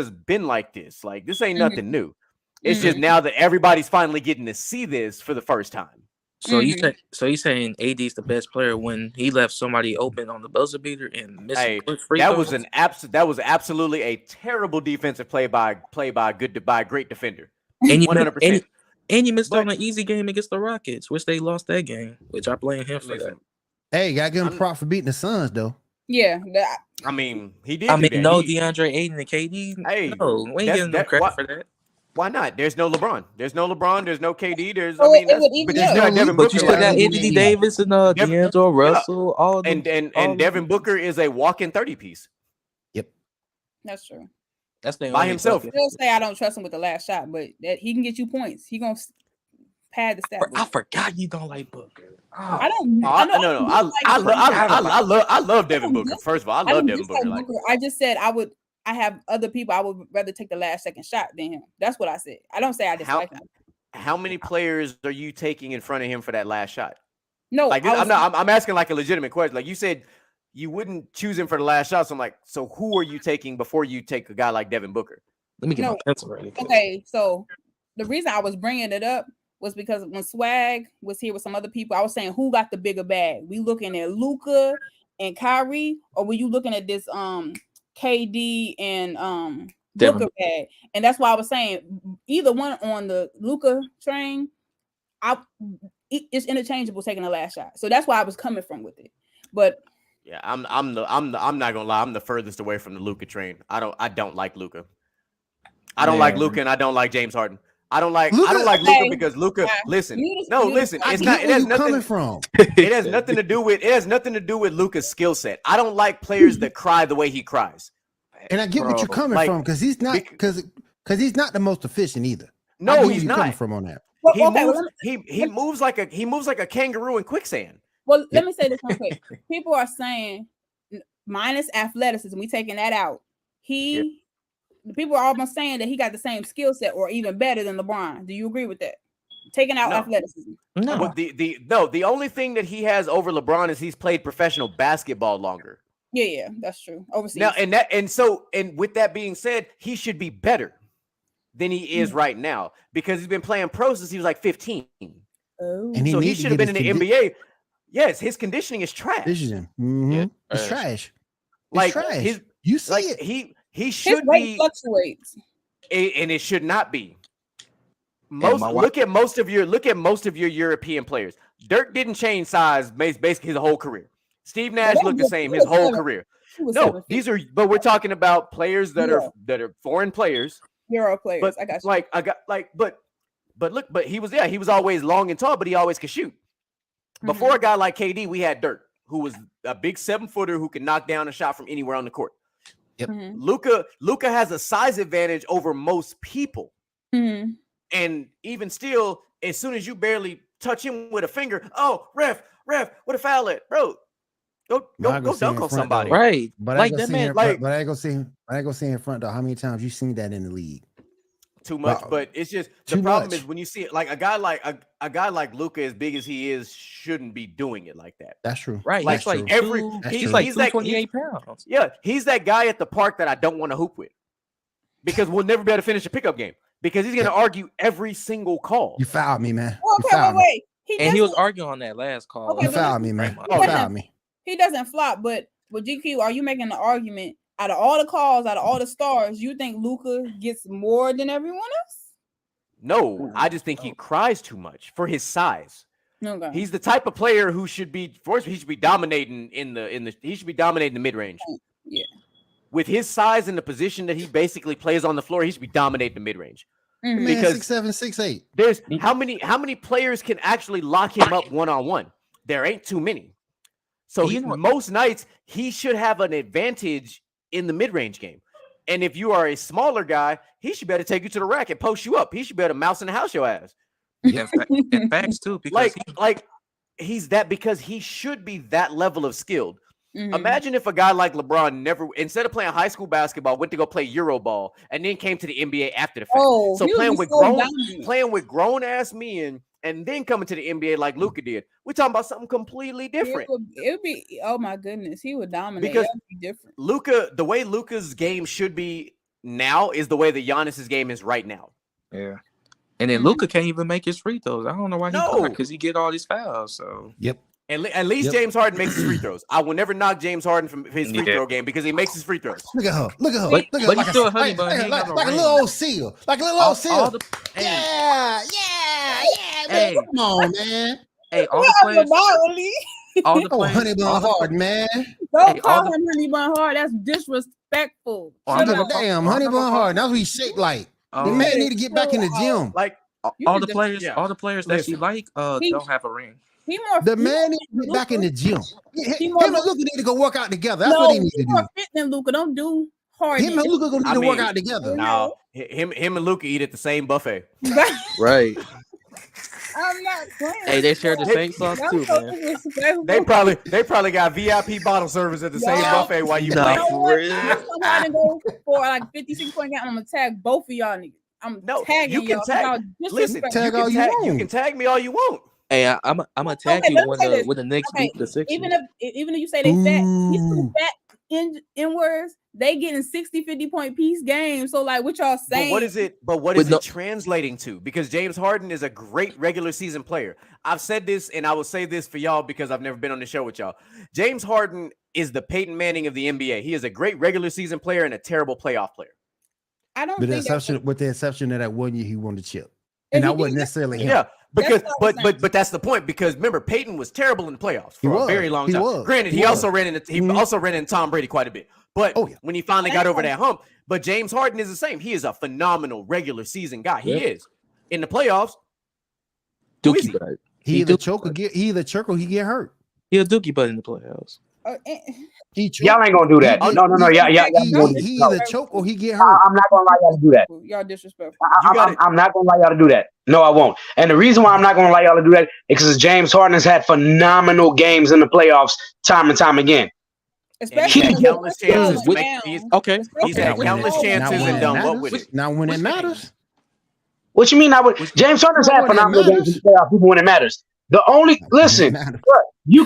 been like this. Like, this ain't nothing new. It's just now that everybody's finally getting to see this for the first time. So you saying AD's the best player when he left somebody open on the buzzer beater and missing free throws? That was absolutely a terrible defensive play by a great defender. And 100%. And you missed on an easy game against the Rockets, which they lost that game, which I blame him for that. Hey, gotta give him props for beating the Suns, though. Yeah. I mean, he did. DeAndre Ayton and KD. Hey, no, we ain't giving them credit for that. Why not? There's no LeBron. There's no KD. But you still got Anthony Davis and D'Angelo Russell. All and Devin Booker is a walking 30 piece. Yep, that's true. That's the by himself. I still say I don't trust him with the last shot, but that he can get you points. He gonna pad the stat. I forgot you don't like Booker. I don't. I love Devin Booker. First of all, I love Devin Booker. I just said I have other people. I would rather take the last second shot than him. That's what I said. I don't say I dislike him. How many players are you taking in front of him for that last shot? No, like I'm asking like a legitimate question. Like, you said you wouldn't choose him for the last shot. So I'm like, so who are you taking before you take a guy like Devin Booker? Let me get my pencil ready. Okay, so the reason I was bringing it up was because when Swag was here with some other people, I was saying who got the bigger bag. We looking at Luka and Kyrie, or were you looking at this KD and Booker bag? And that's why I was saying either one on the Luka train, it's interchangeable taking the last shot. So that's why I was coming from with it. But yeah, I'm not gonna lie, I'm the furthest away from the Luka train. I don't like Luka. I don't like Luka, and I don't like James Harden. I don't like Luka because Luka. Listen, it's not. It has nothing coming from. It has nothing to do with Luka's skill set. I don't like players that cry the way he cries. And I get what you're coming from because he's not he's not the most efficient either. No, he's not. Coming from on that. He moves like a kangaroo in quicksand. Well, let me say this real quick. People are saying minus athleticism, we taking that out. People are almost saying that he got the same skill set or even better than LeBron. Do you agree with that? Taking out athleticism. No. Well, the only thing that he has over LeBron is he's played professional basketball longer. Yeah, that's true. Overseas. Now, and with that being said, he should be better than he is right now because he's been playing pro since he was like 15. Oh. And so he should have been in the NBA. Yes, his conditioning is trash. Mm-hmm. Yeah, it's trash. Like trash. You see it. He should be fluctuates, and it should not be. Look at most of your European players. Dirk didn't change size basically his whole career. Steve Nash looked the same his whole career. No, but we're talking about players that are foreign players, Euro players. But I got you. But he was always long and tall, but he always could shoot. Before a guy like KD, we had Dirk, who was a big 7-footer who could knock down a shot from anywhere on the court. Yep. Luka has a size advantage over most people. And even still, as soon as you barely touch him with a finger, oh, ref, what a foul at, bro. Go dunk on somebody. Right. But like that man, but I ain't gonna see in front though. How many times you seen that in the league? Too much, but it's just the problem is when you see it like a guy like Luka, as big as he is, shouldn't be doing it like that. That's true. Right. Like he's like 28 pounds. Yeah, he's that guy at the park that I don't want to hoop with because we'll never be able to finish a pickup game because he's gonna argue every single call. You fouled me, man. Wait. He was arguing on that last call. You fouled me, man. You fouled me. He doesn't flop, but with GQ, are you making the argument? Out of all the calls, out of all the stars, you think Luka gets more than everyone else? No, I just think he cries too much for his size. Okay. He's the type of player who should be dominating in the mid-range. Yeah. With his size and the position that he basically plays on the floor, he should be dominating the mid-range. Man, because 6'7", 6'8". There's how many players can actually lock him up one-on-one? There ain't too many. So most nights he should have an advantage in the mid-range game. And if you are a smaller guy, he should be able to take you to the rack and post you up. He should be able to mouse in the house your ass. Yeah, in facts too. Because he's that because he should be that level of skilled. Imagine if a guy like LeBron instead of playing high school basketball, went to go play Euro ball and then came to the NBA after the fact. So playing with grown ass men and then coming to the NBA like Luka did. We're talking about something completely different. It would be, oh my goodness, he would dominate. Because be different. The way Luka's game should be now is the way that Giannis's game is right now. Yeah. And then Luka can't even make his free throws. I don't know why because he get all these fouls. So At least James Harden makes his free throws. I will never knock James Harden from his free throw game because he makes his free throws. Look at her. But he's still a honey bun. Like a little old seal. Like a little old seal. Yeah. Hey, come on, man. Hey, all the players. All the players. Honey bun hard, man. Don't call him honey bun hard. That's disrespectful. Damn, honey bun hard. That's what he shaped like. The man need to get back in the gym. Like all the players that she like don't have a ring. The man needs to get back in the gym. Him and Luka need to go work out together. That's what he needs to do. More fit than Luka. Don't do hard. Him and Luka gonna need to work out together. No, him and Luka eat at the same buffet. Right. I'm not playing. Hey, they share the same sauce too, man. They probably got VIP bottle service at the same buffet while you play. I'm go for like 56-point game. I'm gonna tag both of y'all niggas. I'm tagging you. Listen, tag all you want. You can tag me all you want. Hey, I'm gonna tag you when the Knicks beat the Sixers. Even if you say they fat, he's too fat inwards, they getting 60, 50 point piece games. So like what y'all saying? But what is it translating to? Because James Harden is a great regular season player. I've said this, and I will say this for y'all because I've never been on the show with y'all. James Harden is the Peyton Manning of the NBA. He is a great regular season player and a terrible playoff player. With the exception of that 1 year he won the chip. And that wasn't necessarily him. Yeah, because but that's the point. Because remember, Peyton was terrible in the playoffs for a very long time. Granted, he also ran into Tom Brady quite a bit. But when he finally got over that hump, but James Harden is the same. He is a phenomenal regular season guy. He is in the playoffs. Dookie butt. He either choke or he get hurt. He a dookie butt in the playoffs. Y'all ain't gonna do that. No. Y'all he either choke or he get hurt. I'm not gonna allow y'all to do that. Y'all disrespectful. I'm not gonna allow y'all to do that. No, I won't. And the reason why I'm not gonna allow y'all to do that is because James Harden has had phenomenal games in the playoffs time and time again. Especially he's had countless chances to make. He's had countless chances and done what with it. Now when it matters. What you mean? James Harden's had phenomenal games in the playoffs, even when it matters. The only you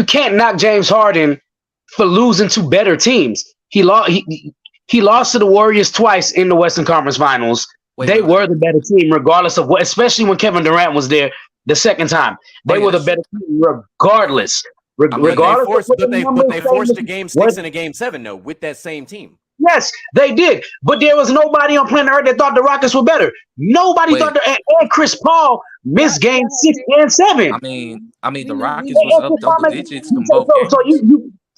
can't knock James Harden for losing to better teams. He lost to the Warriors twice in the Western Conference Finals. They were the better team, regardless of what. Especially when Kevin Durant was there the second time, they were the better team, regardless. But they forced a game 6 and a game 7 though with that same team. Yes, they did. But there was nobody on planet Earth that thought the Rockets were better. Nobody thought and Chris Paul missed game 6 and 7. I mean, the Rockets was up double digits in both games.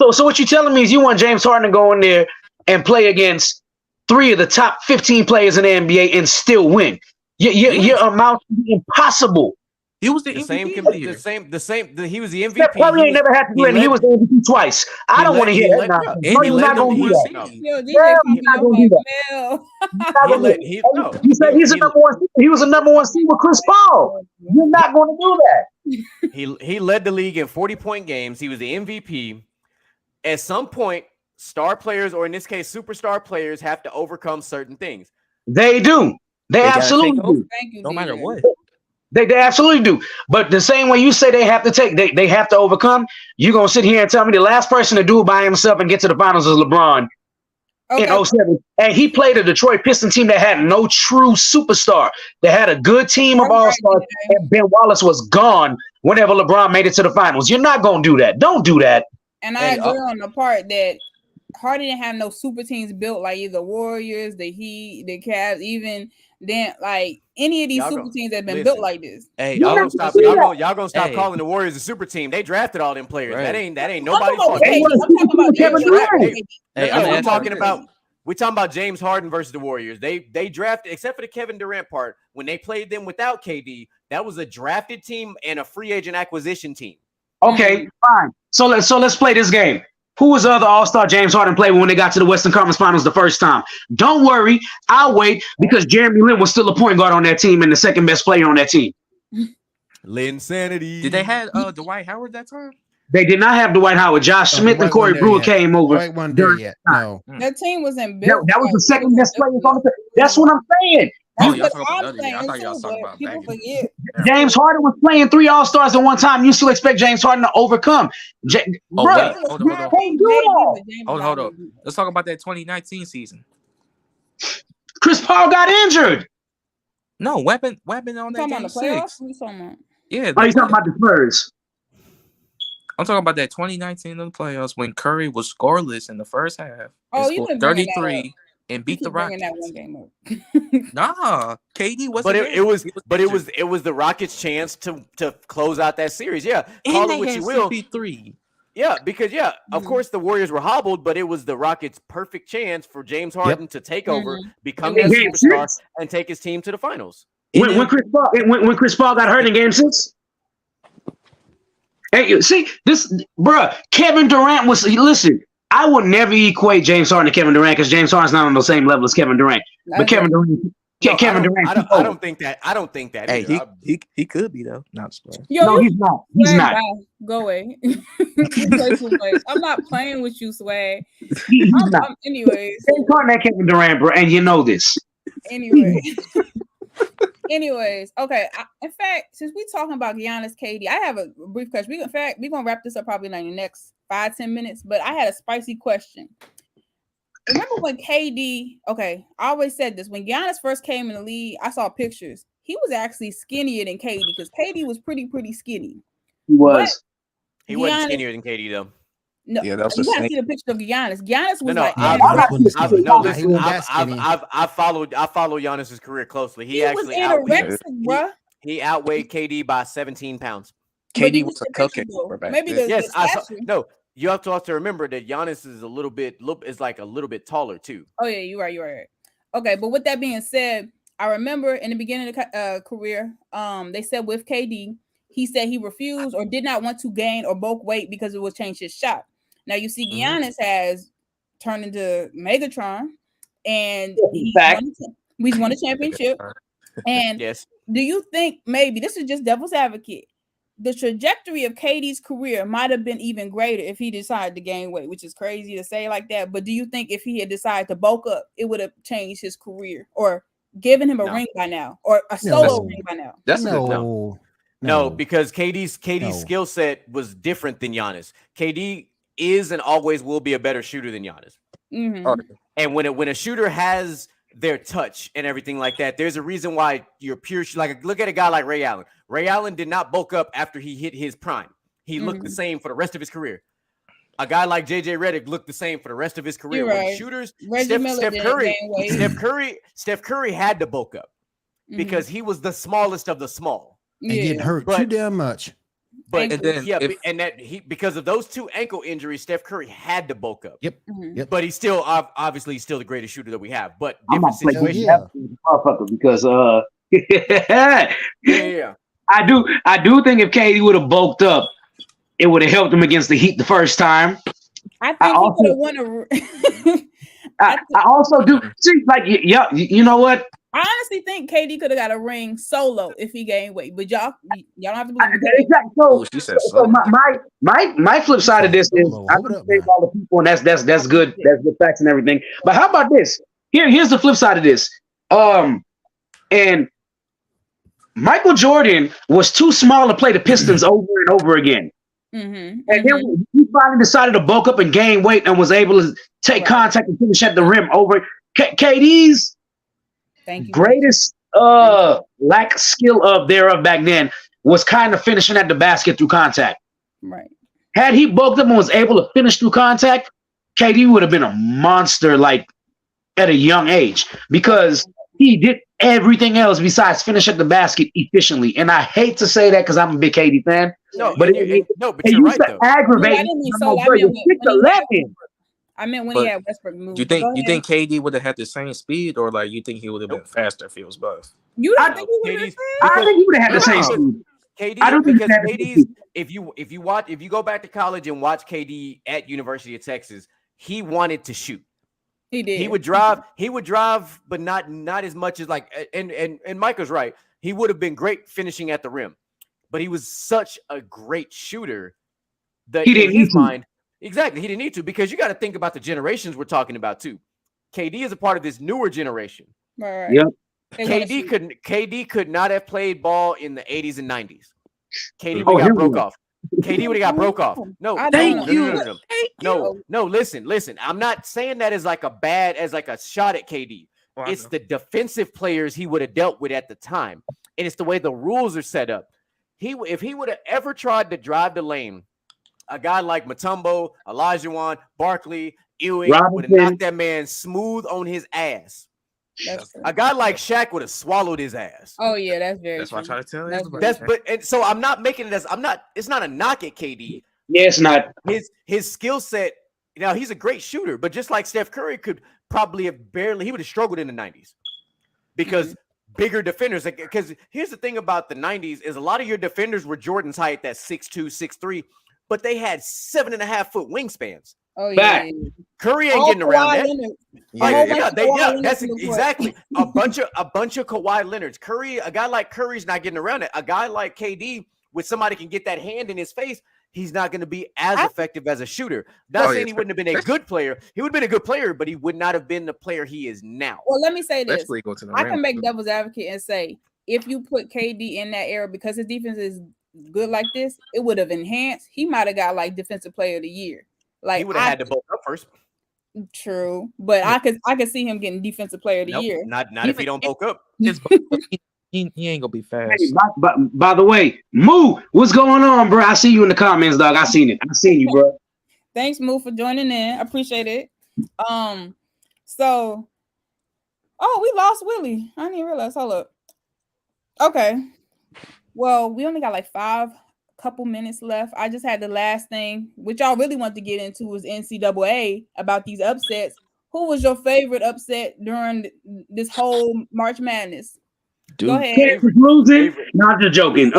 So what you're telling me is you want James Harden to go in there and play against 3 of the top 15 players in the NBA and still win? Your amount is impossible. He was the MVP. He was the MVP. Curry ain't never had to win. He was the MVP twice. I don't want to hear that. He's not going to do that. He said he's a number one seed. He was a number one seed with Chris Paul. You're not going to do that. He led the league in 40-point games. He was the MVP. At some point, star players, or in this case, superstar players, have to overcome certain things. They do. They absolutely do. No matter what. They absolutely do. But the same way you say they have to overcome, you're going to sit here and tell me the last person to do it by himself and get to the finals is LeBron in 07. And he played a Detroit Pistons team that had no true superstar. They had a good team of all-stars, and Ben Wallace was gone whenever LeBron made it to the finals. You're not going to do that. Don't do that. And I agree on the part that Harden didn't have no super teams built like either Warriors, the Heat, the Cavs, even then like any of these super teams that have been built like this. Hey, y'all gonna stop calling the Warriors a super team. They drafted all them players. Right. That ain't nobody's fault. We're talking about James Harden versus the Warriors. They drafted, except for the Kevin Durant part, when they played them without KD, that was a drafted team and a free agent acquisition team. Okay, fine. So let's play this game. Who was the other All-Star James Harden played when they got to the Western Conference Finals the first time? Don't worry, I'll wait because Jeremy Lin was still a point guard on that team and the second best player on that team. Linsanity. Did they have Dwight Howard that time? They did not have Dwight Howard. Josh Smith and Corey Brewer came over. No. That team wasn't built. That was the second best player on the team. That's what I'm saying. I thought y'all talking about people forget. James Harden was playing 3 All-Stars at one time. You still expect James Harden to overcome? Hold on. Let's talk about that 2019 season. Chris Paul got injured. No, weapon on that game 6. Yeah. Oh, you talking about the Spurs? I'm talking about that 2019 in the playoffs when Curry was scoreless in the first half. Oh, you scored 33 and beat the Rockets. That one game Nah, KD wasn't. But it was the Rockets' chance to close out that series. Yeah, call it what you will. CP3. Yeah, because of course the Warriors were hobbled, but it was the Rockets' perfect chance for James Harden to take over, become their superstar, and take his team to the finals. When Chris Paul got hurt in Game 6. Hey, see this, bruh. Kevin Durant was. Listen, I would never equate James Harden to Kevin Durant because James Harden's not on the same level as Kevin Durant. But Kevin Durant. I don't think that. Hey, he could be though. Not no, he's not. He's not. Go away. I'm not playing with you, Swag. Anyways, James Harden and Kevin Durant, bro, and you know this. Anyway. Anyways, okay. In fact, since we talking about Giannis, KD, I have a brief question. We're gonna wrap this up probably in the next 5-10 minutes. But I had a spicy question. Remember when KD? Okay, I always said this. When Giannis first came in the league, I saw pictures. He was actually skinnier than KD because KD was pretty skinny. He was. He wasn't skinnier than KD though. No, Yeah, that was you the gotta same. see the picture of Giannis. Giannis was No, like, I follow Giannis's career closely. He actually anorexic, bro. He outweighed KD by 17 pounds. KD was a cupcake. Maybe yes, no. You have to also remember that Giannis is a little bit taller too. Oh yeah, you're right. Okay, but with that being said, I remember in the beginning of the career, they said with KD, he said he refused or did not want to gain or bulk weight because it would change his shot. Now you see, Giannis has turned into Megatron, and he's won a championship. And yes, do you think maybe this is just devil's advocate? The trajectory of KD's career might have been even greater if he decided to gain weight, which is crazy to say like that. But do you think if he had decided to bulk up, it would have changed his career or given him a ring by now or a solo ring by now? That's no, because KD's skill set was different than Giannis. KD is and always will be a better shooter than Giannis. And when a shooter has their touch and everything like that, there's a reason why you're pure. Like, look at a guy like Ray Allen. Ray Allen did not bulk up after he hit his prime. He looked the same for the rest of his career. A guy like JJ Redick looked the same for the rest of his career. When shooters, Steph Curry had to bulk up because he was the smallest of the small. And getting hurt too damn much. But because of those two ankle injuries, Steph Curry had to bulk up. Yep. But he's still obviously still the greatest shooter that we have. But different situation. Because I do think if KD would have bulked up, it would have helped him against the Heat the first time. I think he could have won a. I also do see, like, you know what? I honestly think KD could have got a ring solo if he gained weight, but y'all don't have to believe exactly. So my flip side of this is I appreciate all the people, and that's good. That's good facts and everything. But how about this? Here's the flip side of this. And Michael Jordan was too small to play the Pistons over and over again. And then he finally decided to bulk up and gain weight and was able to take contact and finish at the rim over KD's greatest lack skill of thereof back then was kind of finishing at the basket through contact. Right. Had he bulked up and was able to finish through contact, KD would have been a monster like at a young age because he did everything else besides finish at the basket efficiently. And I hate to say that because I'm a big KD fan. But you're right though. Aggravate. I meant when he had Westbrook move. You think KD would have had the same speed, or like you think he would have been faster if he was both? You don't think he would have? I think he would have had the same speed. KD, I don't think because KD's if you go back to college and watch KD at University of Texas, he wanted to shoot. He did. He would drive, but not as much as like. And Micah's right. He would have been great finishing at the rim, but he was such a great shooter that he didn't his mind. Exactly, he didn't need to because you got to think about the generations we're talking about too. KD is a part of this newer generation. Right. Yep. KD could not have played ball in the 80s and 90s. KD would have got broke off. KD would have got broke off. No, no. Listen. I'm not saying that as like a shot at KD. It's the defensive players he would have dealt with at the time, and it's the way the rules are set up. If he would have ever tried to drive the lane, a guy like Mutombo, Olajuwon, Barkley, Ewing would have knocked that man smooth on his ass. A guy like Shaq would have swallowed his ass. Oh yeah, that's very. That's true. what I try to tell you. And so I'm not making it as It's not a knock at KD. Yeah, it's not. His skill set. Now he's a great shooter, but just like Steph Curry could probably have he would have struggled in the 90s because bigger defenders. Because here's the thing about the 90s is a lot of your defenders were Jordan's height, that 6'2", 6'3", but they had 7.5-foot wingspans. Oh yeah. Curry ain't getting around that. That's exactly a bunch of Kawhi Leonards. A guy like Curry's not getting around it. A guy like KD, with somebody can get that hand in his face, he's not going to be as effective as a shooter. Not saying he wouldn't have been a good player. He would have been a good player, but he would not have been the player he is now. Well, let me say this. I can make devil's advocate and say if you put KD in that era because his defense is good like this, it would have enhanced. He might have got like defensive player of the year. Like he would have had to bulk up first. True, but I could see him getting defensive player of the year. Not if he don't bulk up. He ain't gonna be fast. Hey, by the way, Moo, what's going on, bro? I see you in the comments, dog. I seen it. I seen you, bro. Thanks, Moo, for joining in. I appreciate it. So, we lost Willie. I didn't even realize. Hold up. Okay. Well, we only got like couple minutes left. I just had the last thing, which y'all really want to get into, was NCAA about these upsets. Who was your favorite upset during this whole March Madness? Dude. Go ahead. Losing? Not just joking.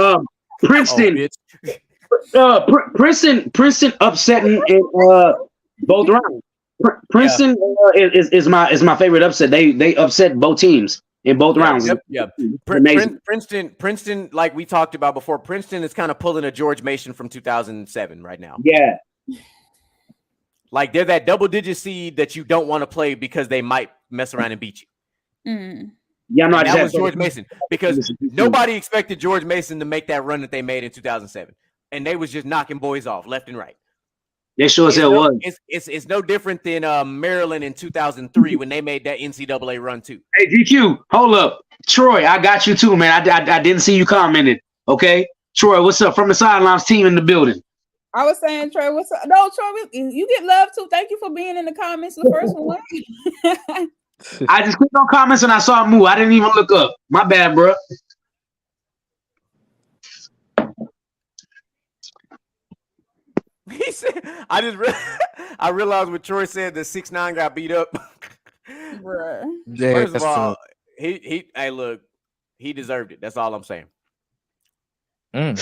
Princeton. Princeton upsetting in both rounds. Princeton is my favorite upset. They upset both teams in both rounds. Yep. Princeton, like we talked about before, Princeton is kind of pulling a George Mason from 2007 right now. Yeah. Like they're that double-digit seed that you don't want to play because they might mess around and beat you. Mm. Yeah, no, that was George Mason because nobody expected George Mason to make that run that they made in 2007, and they was just knocking boys off left and right. They sure as hell was. It's no different than Maryland in 2003 when they made that NCAA run too. Hey GQ, hold up, Troy, I got you too, man. I didn't see you commented. Okay, Troy, what's up from the sidelines team in the building? I was saying, Troy, what's up? No, Troy, you get love too. Thank you for being in the comments. The first one. I just clicked on comments and I saw Moo. I didn't even look up. My bad, bro. He said, I realized what Troy said that 6'9" got beat up. Bruh. First of all, he look, he deserved it. That's all I'm saying. Hey,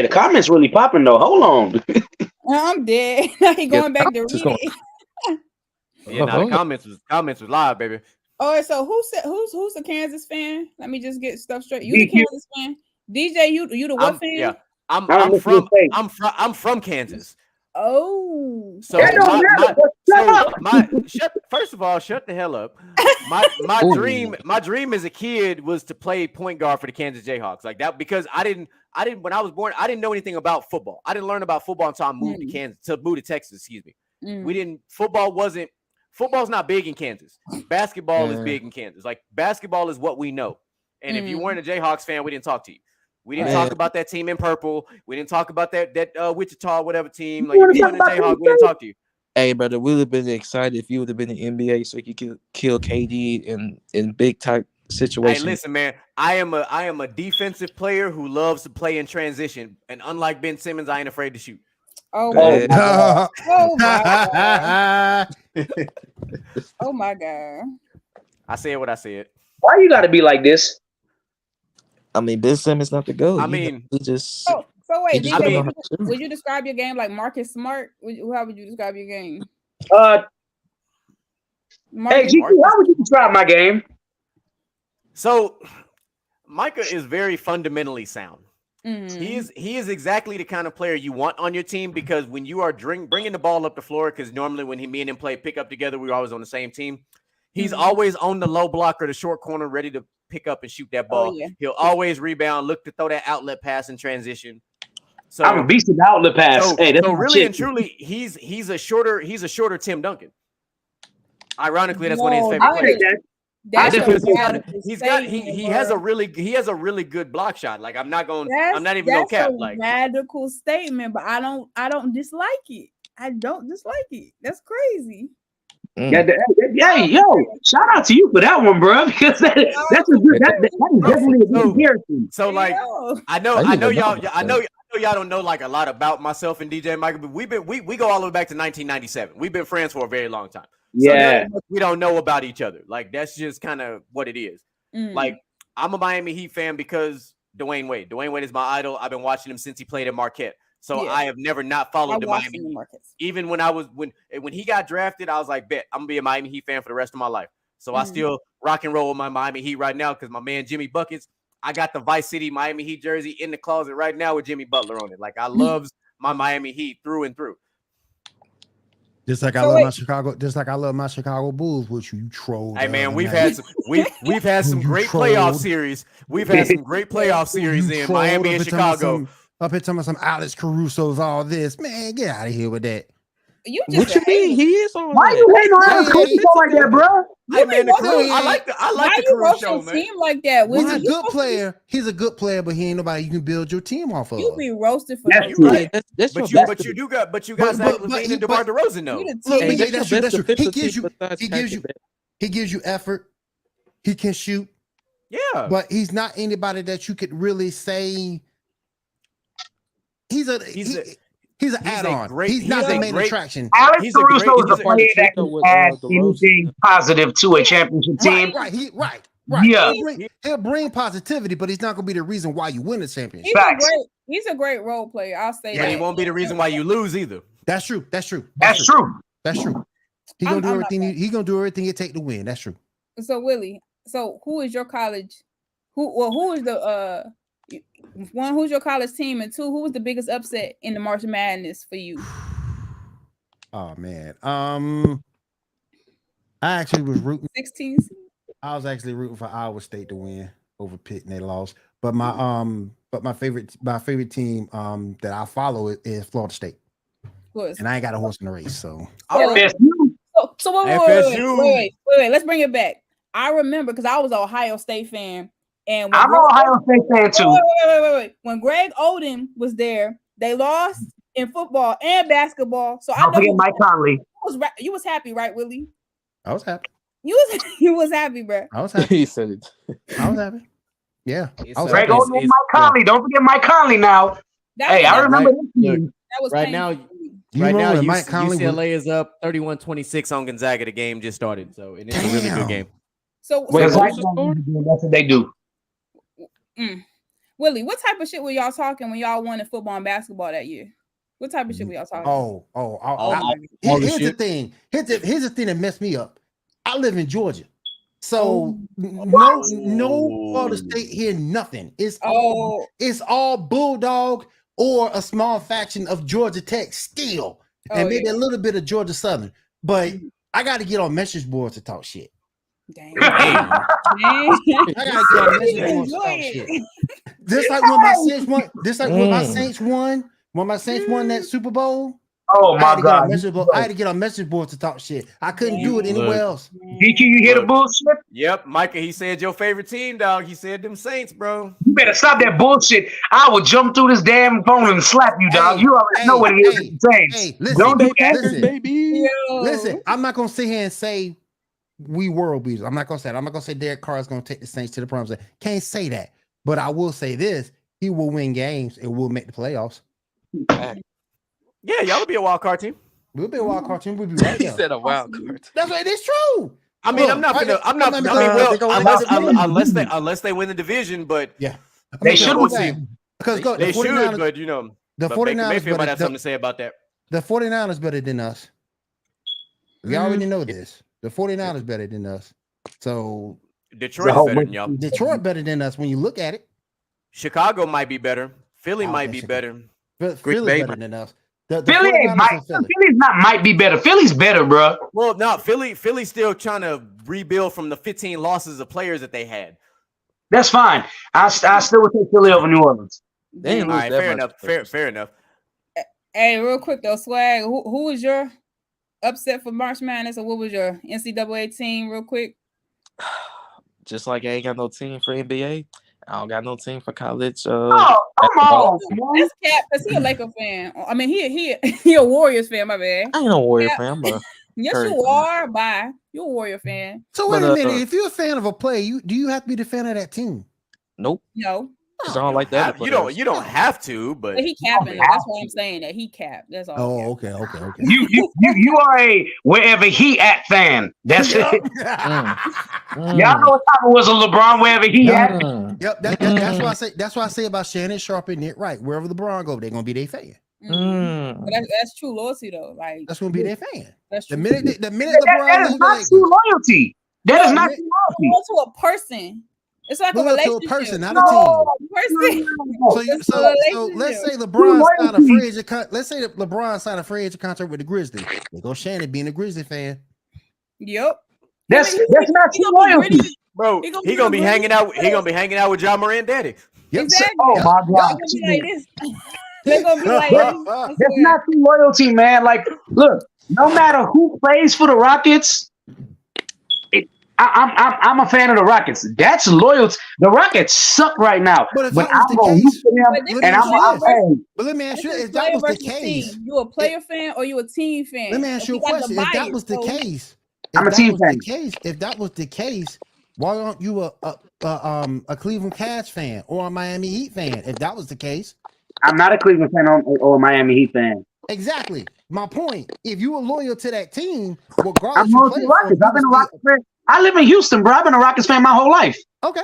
the comments really popping though. Hold on. I'm dead. Now he going back to read it. Yeah, the comments was live, baby. Oh, so who's a Kansas fan? Let me just get stuff straight. You the Kansas fan? DJ, you the what fan? Yeah, I'm from Kansas. Oh, so first of all, shut the hell up. My dream as a kid was to play point guard for the Kansas Jayhawks, like that, because I didn't when I was born, I didn't know anything about football. I didn't learn about football until I moved to Texas. Excuse me. Football's not big in Kansas. Basketball is big in Kansas. Like basketball is what we know. And if you weren't a Jayhawks fan, we didn't talk to you. We didn't talk about that team in purple. We didn't talk about that Wichita, whatever team. Like if you weren't a Jayhawk, we didn't talk to you. Hey, brother, we would have been excited if you would have been in the NBA so you could kill KD in big type situations. Hey, listen, man. I am a defensive player who loves to play in transition. And unlike Ben Simmons, I ain't afraid to shoot. Oh my God. Oh my God. Oh my God. I said what I said. Why you gotta be like this? I mean, Ben Simmons not the GOAT. I mean, he just. So wait, DJ, would you describe your game like Marcus Smart? How would you describe your game? Hey, GQ, how would you describe my game? So, Micah is very fundamentally sound. Mm-hmm. He is exactly the kind of player you want on your team, because when you are bringing the ball up the floor, because normally when me and him play pick up together, we were always on the same team. He's always on the low block or the short corner, ready to pick up and shoot that ball. Oh, yeah. He'll always rebound, look to throw that outlet pass in transition. So I'm a beast of the outlet pass. So, hey, that's so really and truly, he's a shorter Tim Duncan. Ironically, that's one of his favorite players. He has a really good block shot. Like I'm not even gonna cap. Like radical statement, but I don't dislike it. I don't dislike it. That's crazy. Hey, yo! Shout out to you for that one, bro. Because that's a good. That is definitely a good comparison. So, like, I know y'all don't know like a lot about myself and DJ Michael, but we go all the way back to 1997. We've been friends for a very long time. Yeah, so we don't know about each other. Like that's just kind of what it is. Like I'm a Miami Heat fan because Dwayne Wade. Dwayne Wade is my idol. I've been watching him since he played at Marquette. So I have never not followed the Miami Heat. Even when when he got drafted, I was like, bet I'm gonna be a Miami Heat fan for the rest of my life. So I still rock and roll with my Miami Heat right now because my man Jimmy Buckets. I got the Vice City Miami Heat jersey in the closet right now with Jimmy Butler on it. Like I loves my Miami Heat through and through. Just like I love my Chicago. Just like I love my Chicago Bulls, which you trolled. Hey man, we've had some great playoff series. We've had some great playoff series in Miami and Chicago. Up here talking about some Alex Caruso's, all this. Man, get out of here with that. What you mean? He is on. Why you hating on Alex Caruso like that, bro? Hey man, I like the Caruso, man. Team like that. He's a good player. He's a good player, but he ain't nobody you can build your team off of. You be roasted for that. Right. But you guys have Levine and DeMar DeRozan though. He gives you effort. He can shoot. Yeah, but he's not anybody that you could really say. He's an add-on. He's not the main attraction. Alex Caruso is a player that can add anything positive to a championship team. Right. Yeah, he'll bring positivity, but he's not going to be the reason why you win the championship. He's a great role player. I'll say that. He won't be the reason why you lose either. That's true. That's true. He's gonna do everything. He's gonna do everything it take to win. That's true. So Willie, who is your college? Who is the one? Who's your college team? And two, who was the biggest upset in the March Madness for you? Oh man, I actually was rooting. 16. I was actually rooting for Iowa State to win over Pitt, and they lost. But my favorite team that I follow is Florida State. And I ain't got a horse in the race, so. Wait. Let's bring it back. I remember because I was an Ohio State fan, and I'm an Ohio State fan too. Wait. When Greg Oden was there, they lost in football and basketball. So I know Mike Conley. You was happy, right, Willie? I was happy. You was happy, bro. I was happy. He said it. I was happy. Yeah. Greg Oden and Mike Conley. Don't forget Mike Conley now. I remember this. That was right now. Right now, UCLA is up 31-26 on Gonzaga. The game just started, so it's a really good game. So that's what they do. Willie, what type of shit were y'all talking when y'all won in football and basketball that year? What type of shit were y'all talking? Here's the thing. Here's the thing that messed me up. I live in Georgia, so no Florida State here. Nothing. It's all Bulldog. Or a small faction of Georgia Tech still, and maybe a little bit of Georgia Southern. But I got to get on message boards to talk shit. Dang. I got to get on message boards to talk shit. Just like when my Saints won. When my Saints won that Super Bowl. Oh my God! I had to get on message boards to talk shit. I couldn't do it anywhere else. DQ, you hear the bullshit? Yep, Micah. He said your favorite team, dog. He said them Saints, bro. You better stop that bullshit. I will jump through this damn phone and slap you, dog. You already know what it is. Hey, listen, don't do that, baby. Listen, I'm not gonna sit here and say we world beaters. I'm not gonna say that. I'm not gonna say Derek Carr is gonna take the Saints to the promised land. Can't say that, but I will say this: he will win games and will make the playoffs. Yeah, y'all will be a wild card team. We'll be a wild card team. We'll be right there. He said a wild card. That's right. It's true. I mean, unless they win the division, but yeah, they should win. Because they should, but you know, the 49ers Mayfield might have something to say about that. The 49ers better than us. We already know this. The 49ers better than us. So Detroit is better than y'all. Detroit better than us when you look at it. Chicago might be better. Philly might be better. Philly's better than us. Philly's not might be better. Philly's better, bro. Well, no, Philly's still trying to rebuild from the 15 losses of players that they had. That's fine. I still would take Philly over New Orleans. All right, fair enough. Fair enough. Hey, real quick though, Swag, who was your upset for March Madness, or what was your NCAA team? Real quick. Just like I ain't got no team for NBA. I don't got no team for college. Come on, that's Cap, because he a Laker fan. I mean, he a Warriors fan. My bad. I ain't no Warrior fan. Yes, you are. Bye. You're a Warrior fan. So wait a minute. If you're a fan of a player, do you have to be the fan of that team? Nope. No. I don't like that. You don't have to, but he capping. That's why I'm saying that he capped. That's all. Oh, okay. You are a wherever he at fan. That's it. Y'all know what time it was a LeBron wherever he at. Yep. That's why I say about Shannon Sharp and it right. Wherever LeBron go, they're gonna be their fan. But that's true loyalty though. Like that's gonna be their fan. That's true. The minute LeBron that is not true loyalty. That is not true loyalty. Going to a person It's like loyal a relationship. to a person, not a team. Person. So let's say LeBron signed a free agent. Let's say that LeBron signed a free agent contract with the Grizzlies. They go Shannon being a Grizzly fan. Yep. That's not true loyalty. Bro, he gonna be hanging out. He gonna be hanging out with John Moran daddy. Yep. Exactly. Oh my God. They're gonna be like this. That's not true loyalty, man. Like, look, no matter who plays for the Rockets, I'm a fan of the Rockets. That's loyalty. The Rockets suck right now. But if but that was I'm the gonna case, but let me ask you, if that was the case, you a player fan or you a team fan? let me ask you a question. If that was the case, I'm a team fan. If that was the case, why aren't you a Cleveland Cavs fan or a Miami Heat fan? If that was the case, I'm not a Cleveland fan or a Miami Heat fan. Exactly. My point. If you were loyal to that team, regardless, I'm loyal to the Rockets. I've been a Rockets fan. I live in Houston, bro. I've been a Rockets fan my whole life. Okay.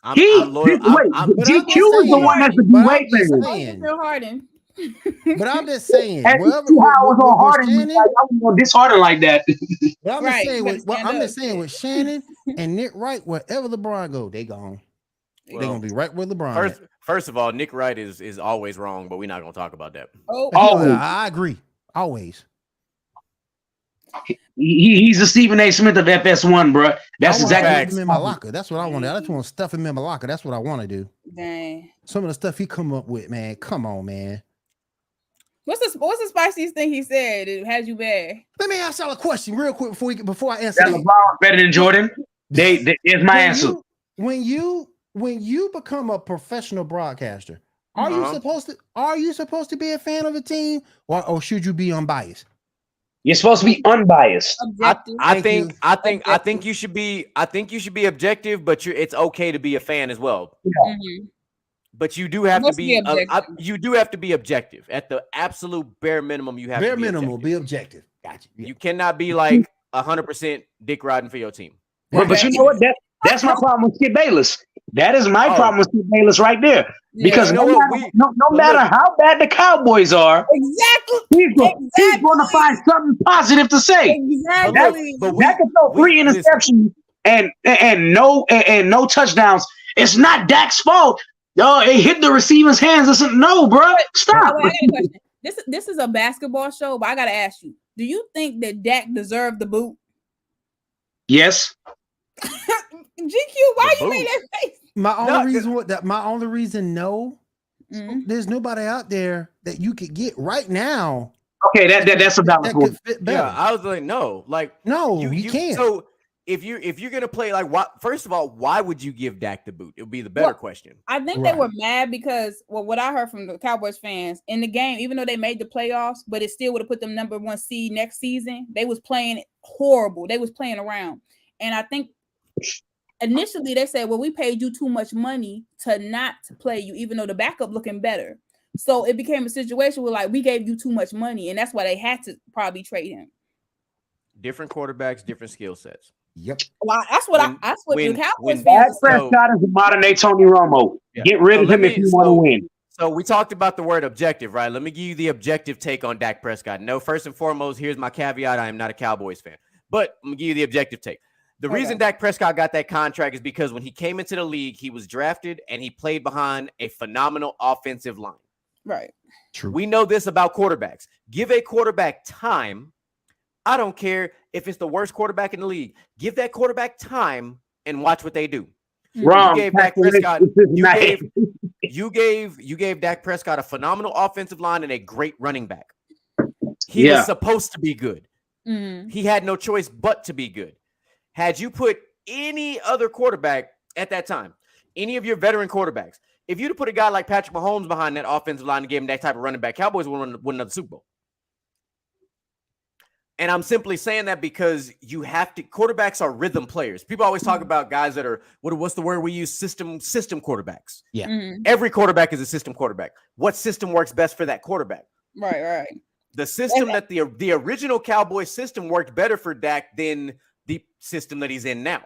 I'm loyal. GQ is the one that's the D-Wade fan. But I'm just saying, I was on Harden. I was on disheartened like that. But I'm just saying with Shannon and Nick Wright, wherever LeBron go, they gone. They're gonna be right where LeBron. First of all, Nick Wright is always wrong, but we're not gonna talk about that. I agree. Always. He's the Stephen A. Smith of FS1, bro. That's exactly him in my locker. That's what I want. I just want to stuff him in my locker. That's what I want to do. Dang. Some of the stuff he come up with, man. Come on, man. What's the spiciest thing he said? It has you bad. Let me ask y'all a question real quick before I answer. That LeBron better than Jordan. Here's my answer. When you become a professional broadcaster, are you supposed to be a fan of a team, or should you be unbiased? You're supposed to be unbiased. I think you should be objective, but it's okay to be a fan as well. Yeah. Mm-hmm. But you do have to be objective. At the absolute bare minimum, you have to be objective. Gotcha. Yeah. You cannot be like 100% dick riding for your team. But you know what? That's my problem with Skip Bayless. That is my problem with Skip Bayless right there. Because no matter how bad the Cowboys are, he's going to find something positive to say. Exactly. That can throw 3 interceptions and no touchdowns. It's not Dak's fault. It hit the receiver's hands. Listen, no, bro, stop. I got a question. This is a basketball show, but I gotta ask you: do you think that Dak deserved the boot? Yes. GQ, why you made that face? My only reason, no. Mm-hmm. There's nobody out there that you could get right now. Okay, that's about that yeah. I was like, no, you can't. So if you're gonna play first of all, why would you give Dak the boot? It would be the better question. I think they were mad because what I heard from the Cowboys fans in the game, even though they made the playoffs, but it still would have put them number 1 seed next season. They was playing horrible. They was playing around, and I think initially they said, "Well, we paid you too much money to not play you, even though the backup looking better." So it became a situation where we gave you too much money, and that's why they had to probably trade him. Different quarterbacks, different skill sets. Yep. Well, that's what the Cowboys fans. Prescott is a modern day Tony Romo. Yeah. Get rid of him if you want to win. So we talked about the word objective, right? Let me give you the objective take on Dak Prescott. No, first and foremost, here's my caveat: I am not a Cowboys fan, but I'm gonna give you the objective take. The reason Dak Prescott got that contract is because when he came into the league, he was drafted and he played behind a phenomenal offensive line. Right. True. We know this about quarterbacks. Give a quarterback time. I don't care if it's the worst quarterback in the league. Give that quarterback time and watch what they do. Wrong. You gave Dak Prescott. You gave Dak Prescott a phenomenal offensive line and a great running back. He was supposed to be good. Mm-hmm. He had no choice but to be good. Had you put any other quarterback at that time, any of your veteran quarterbacks, if you'd have put a guy like Patrick Mahomes behind that offensive line and gave him that type of running back, Cowboys would win another Super Bowl. And I'm simply saying that because you have to. Quarterbacks are rhythm players. People always talk about guys that are what's the word we use? System quarterbacks. Yeah. Mm-hmm. Every quarterback is a system quarterback. What system works best for that quarterback? Right. The system that the original Cowboy system worked better for Dak than the system that he's in now.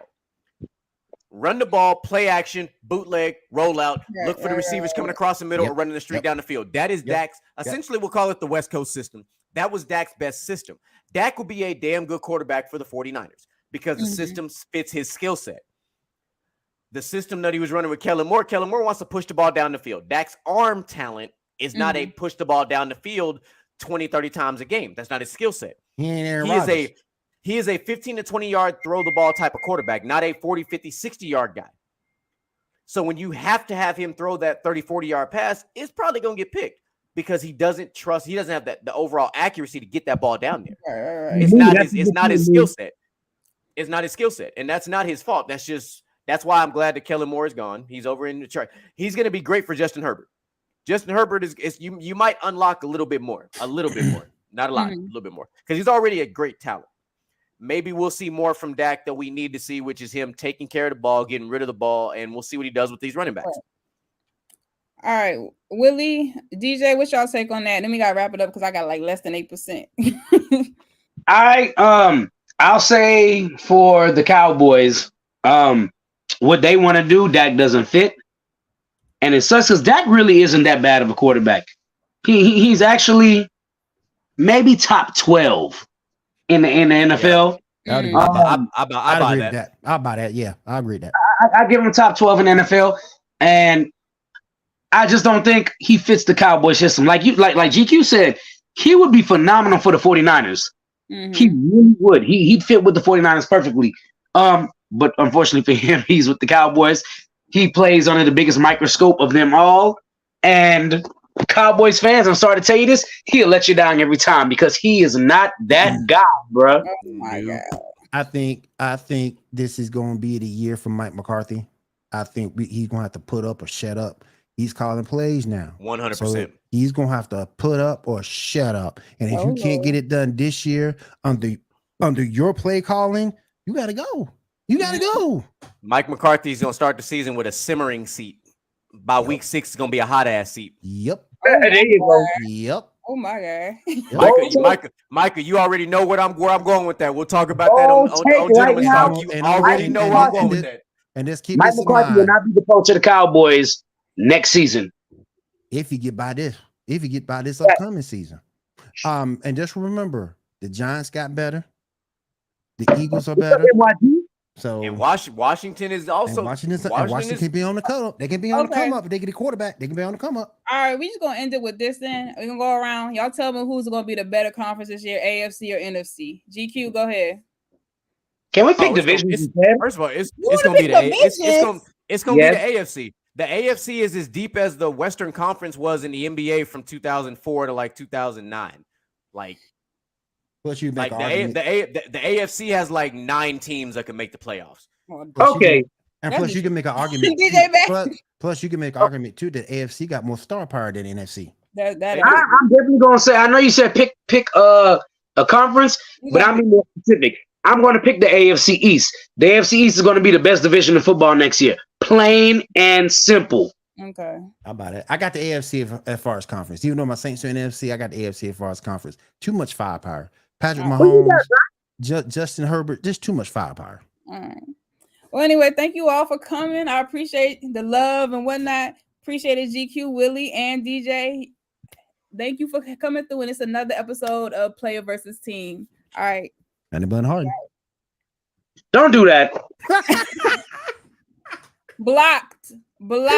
Run the ball, play action, bootleg, roll out, look for the receivers coming across the middle or running the street down the field. That is Dak's. Essentially, we'll call it the West Coast system. That was Dak's best system. Dak will be a damn good quarterback for the 49ers because the system fits his skill set. the system that he was running with Kellen Moore wants to push the ball down the field. Dak's arm talent is not a push the ball down the field 20, 30 times a game. That's not his skill set. He is a 15 to 20 yard throw the ball type of quarterback, not a 40, 50, 60 yard guy. So when you have to have him throw that 30, 40 yard pass, it's probably going to get picked because he doesn't have the overall accuracy to get that ball down there. Right. It's not his skill set. It's not his skill set. And that's not his fault. That's why I'm glad that Kellen Moore is gone. He's over in the chart. He's going to be great for Justin Herbert. Justin Herbert is you might unlock a little bit more, not a lot, a little bit more, because he's already a great talent. Maybe we'll see more from Dak that we need to see, which is him taking care of the ball, getting rid of the ball, and we'll see what he does with these running backs. All right, Willie, DJ, what's y'all take on that? Then we gotta wrap it up because I got like less than 8%. I'll say for the Cowboys, what they want to do, Dak doesn't fit. And it sucks because Dak really isn't that bad of a quarterback. He's actually maybe top 12 in the NFL. Yeah. I agree with that. I'll buy that. Yeah, I agree with that. I give him top 12 in the NFL. And I just don't think he fits the Cowboys system. Like GQ said, he would be phenomenal for the 49ers. He really would. He'd fit with the 49ers perfectly. But unfortunately for him, he's with the Cowboys. He plays under the biggest microscope of them all. And Cowboys fans, I'm sorry to tell you this, he'll let you down every time because he is not that guy, bro. Oh my God. I think this is going to be the year for Mike McCarthy. I think he's going to have to put up or shut up. He's calling plays now. 100%. So he's going to have to put up or shut up. And if you can't get it done this year under your play calling, you got to go. You got to go. Mike McCarthy's going to start the season with a simmering seat. By week 6, it's going to be a hot ass seat. Yep. There you go. Yep. Oh my God. Michael, you already know where I'm going with that. We'll talk about that on Gentleman's Talk. You already know where I'm going with that. And just keep Mike McCarthy will not be the coach of the Cowboys next season. If you get by this upcoming season. And just remember, the Giants got better. The Eagles are better. So and Washington is also Washington can be on the come up. They can be on the come up. If they get a quarterback, they can be on the come up. All right, we just gonna end it with this then. We're gonna go around. Y'all tell me who's gonna be the better conference this year, AFC or NFC. GQ, go ahead. Can we pick divisions? First of all, it's gonna be the AFC. The AFC is as deep as the Western Conference was in the NBA from 2004 to like 2009. Like, plus you like the AFC has like 9 teams that can make the playoffs. Okay. And plus you can make an argument. Plus you can make an argument too that AFC got more star power than NFC. I'm definitely gonna say. I know you said pick a conference, but I'm being more specific. I'm going to pick the AFC East. The AFC East is going to be the best division in football next year. Plain and simple. Okay. How about it? I got the AFC as far as conference. Even though my Saints are in the NFC, I got the AFC as far as conference. Too much firepower. Patrick Mahomes, Justin Herbert, just too much firepower. All right. Well, anyway, thank you all for coming. I appreciate the love and whatnot. Appreciate it, GQ, Willie, and DJ. Thank you for coming through. And it's another episode of Player versus Team. All right. Anybody hard? Don't do that. Blocked. Willie.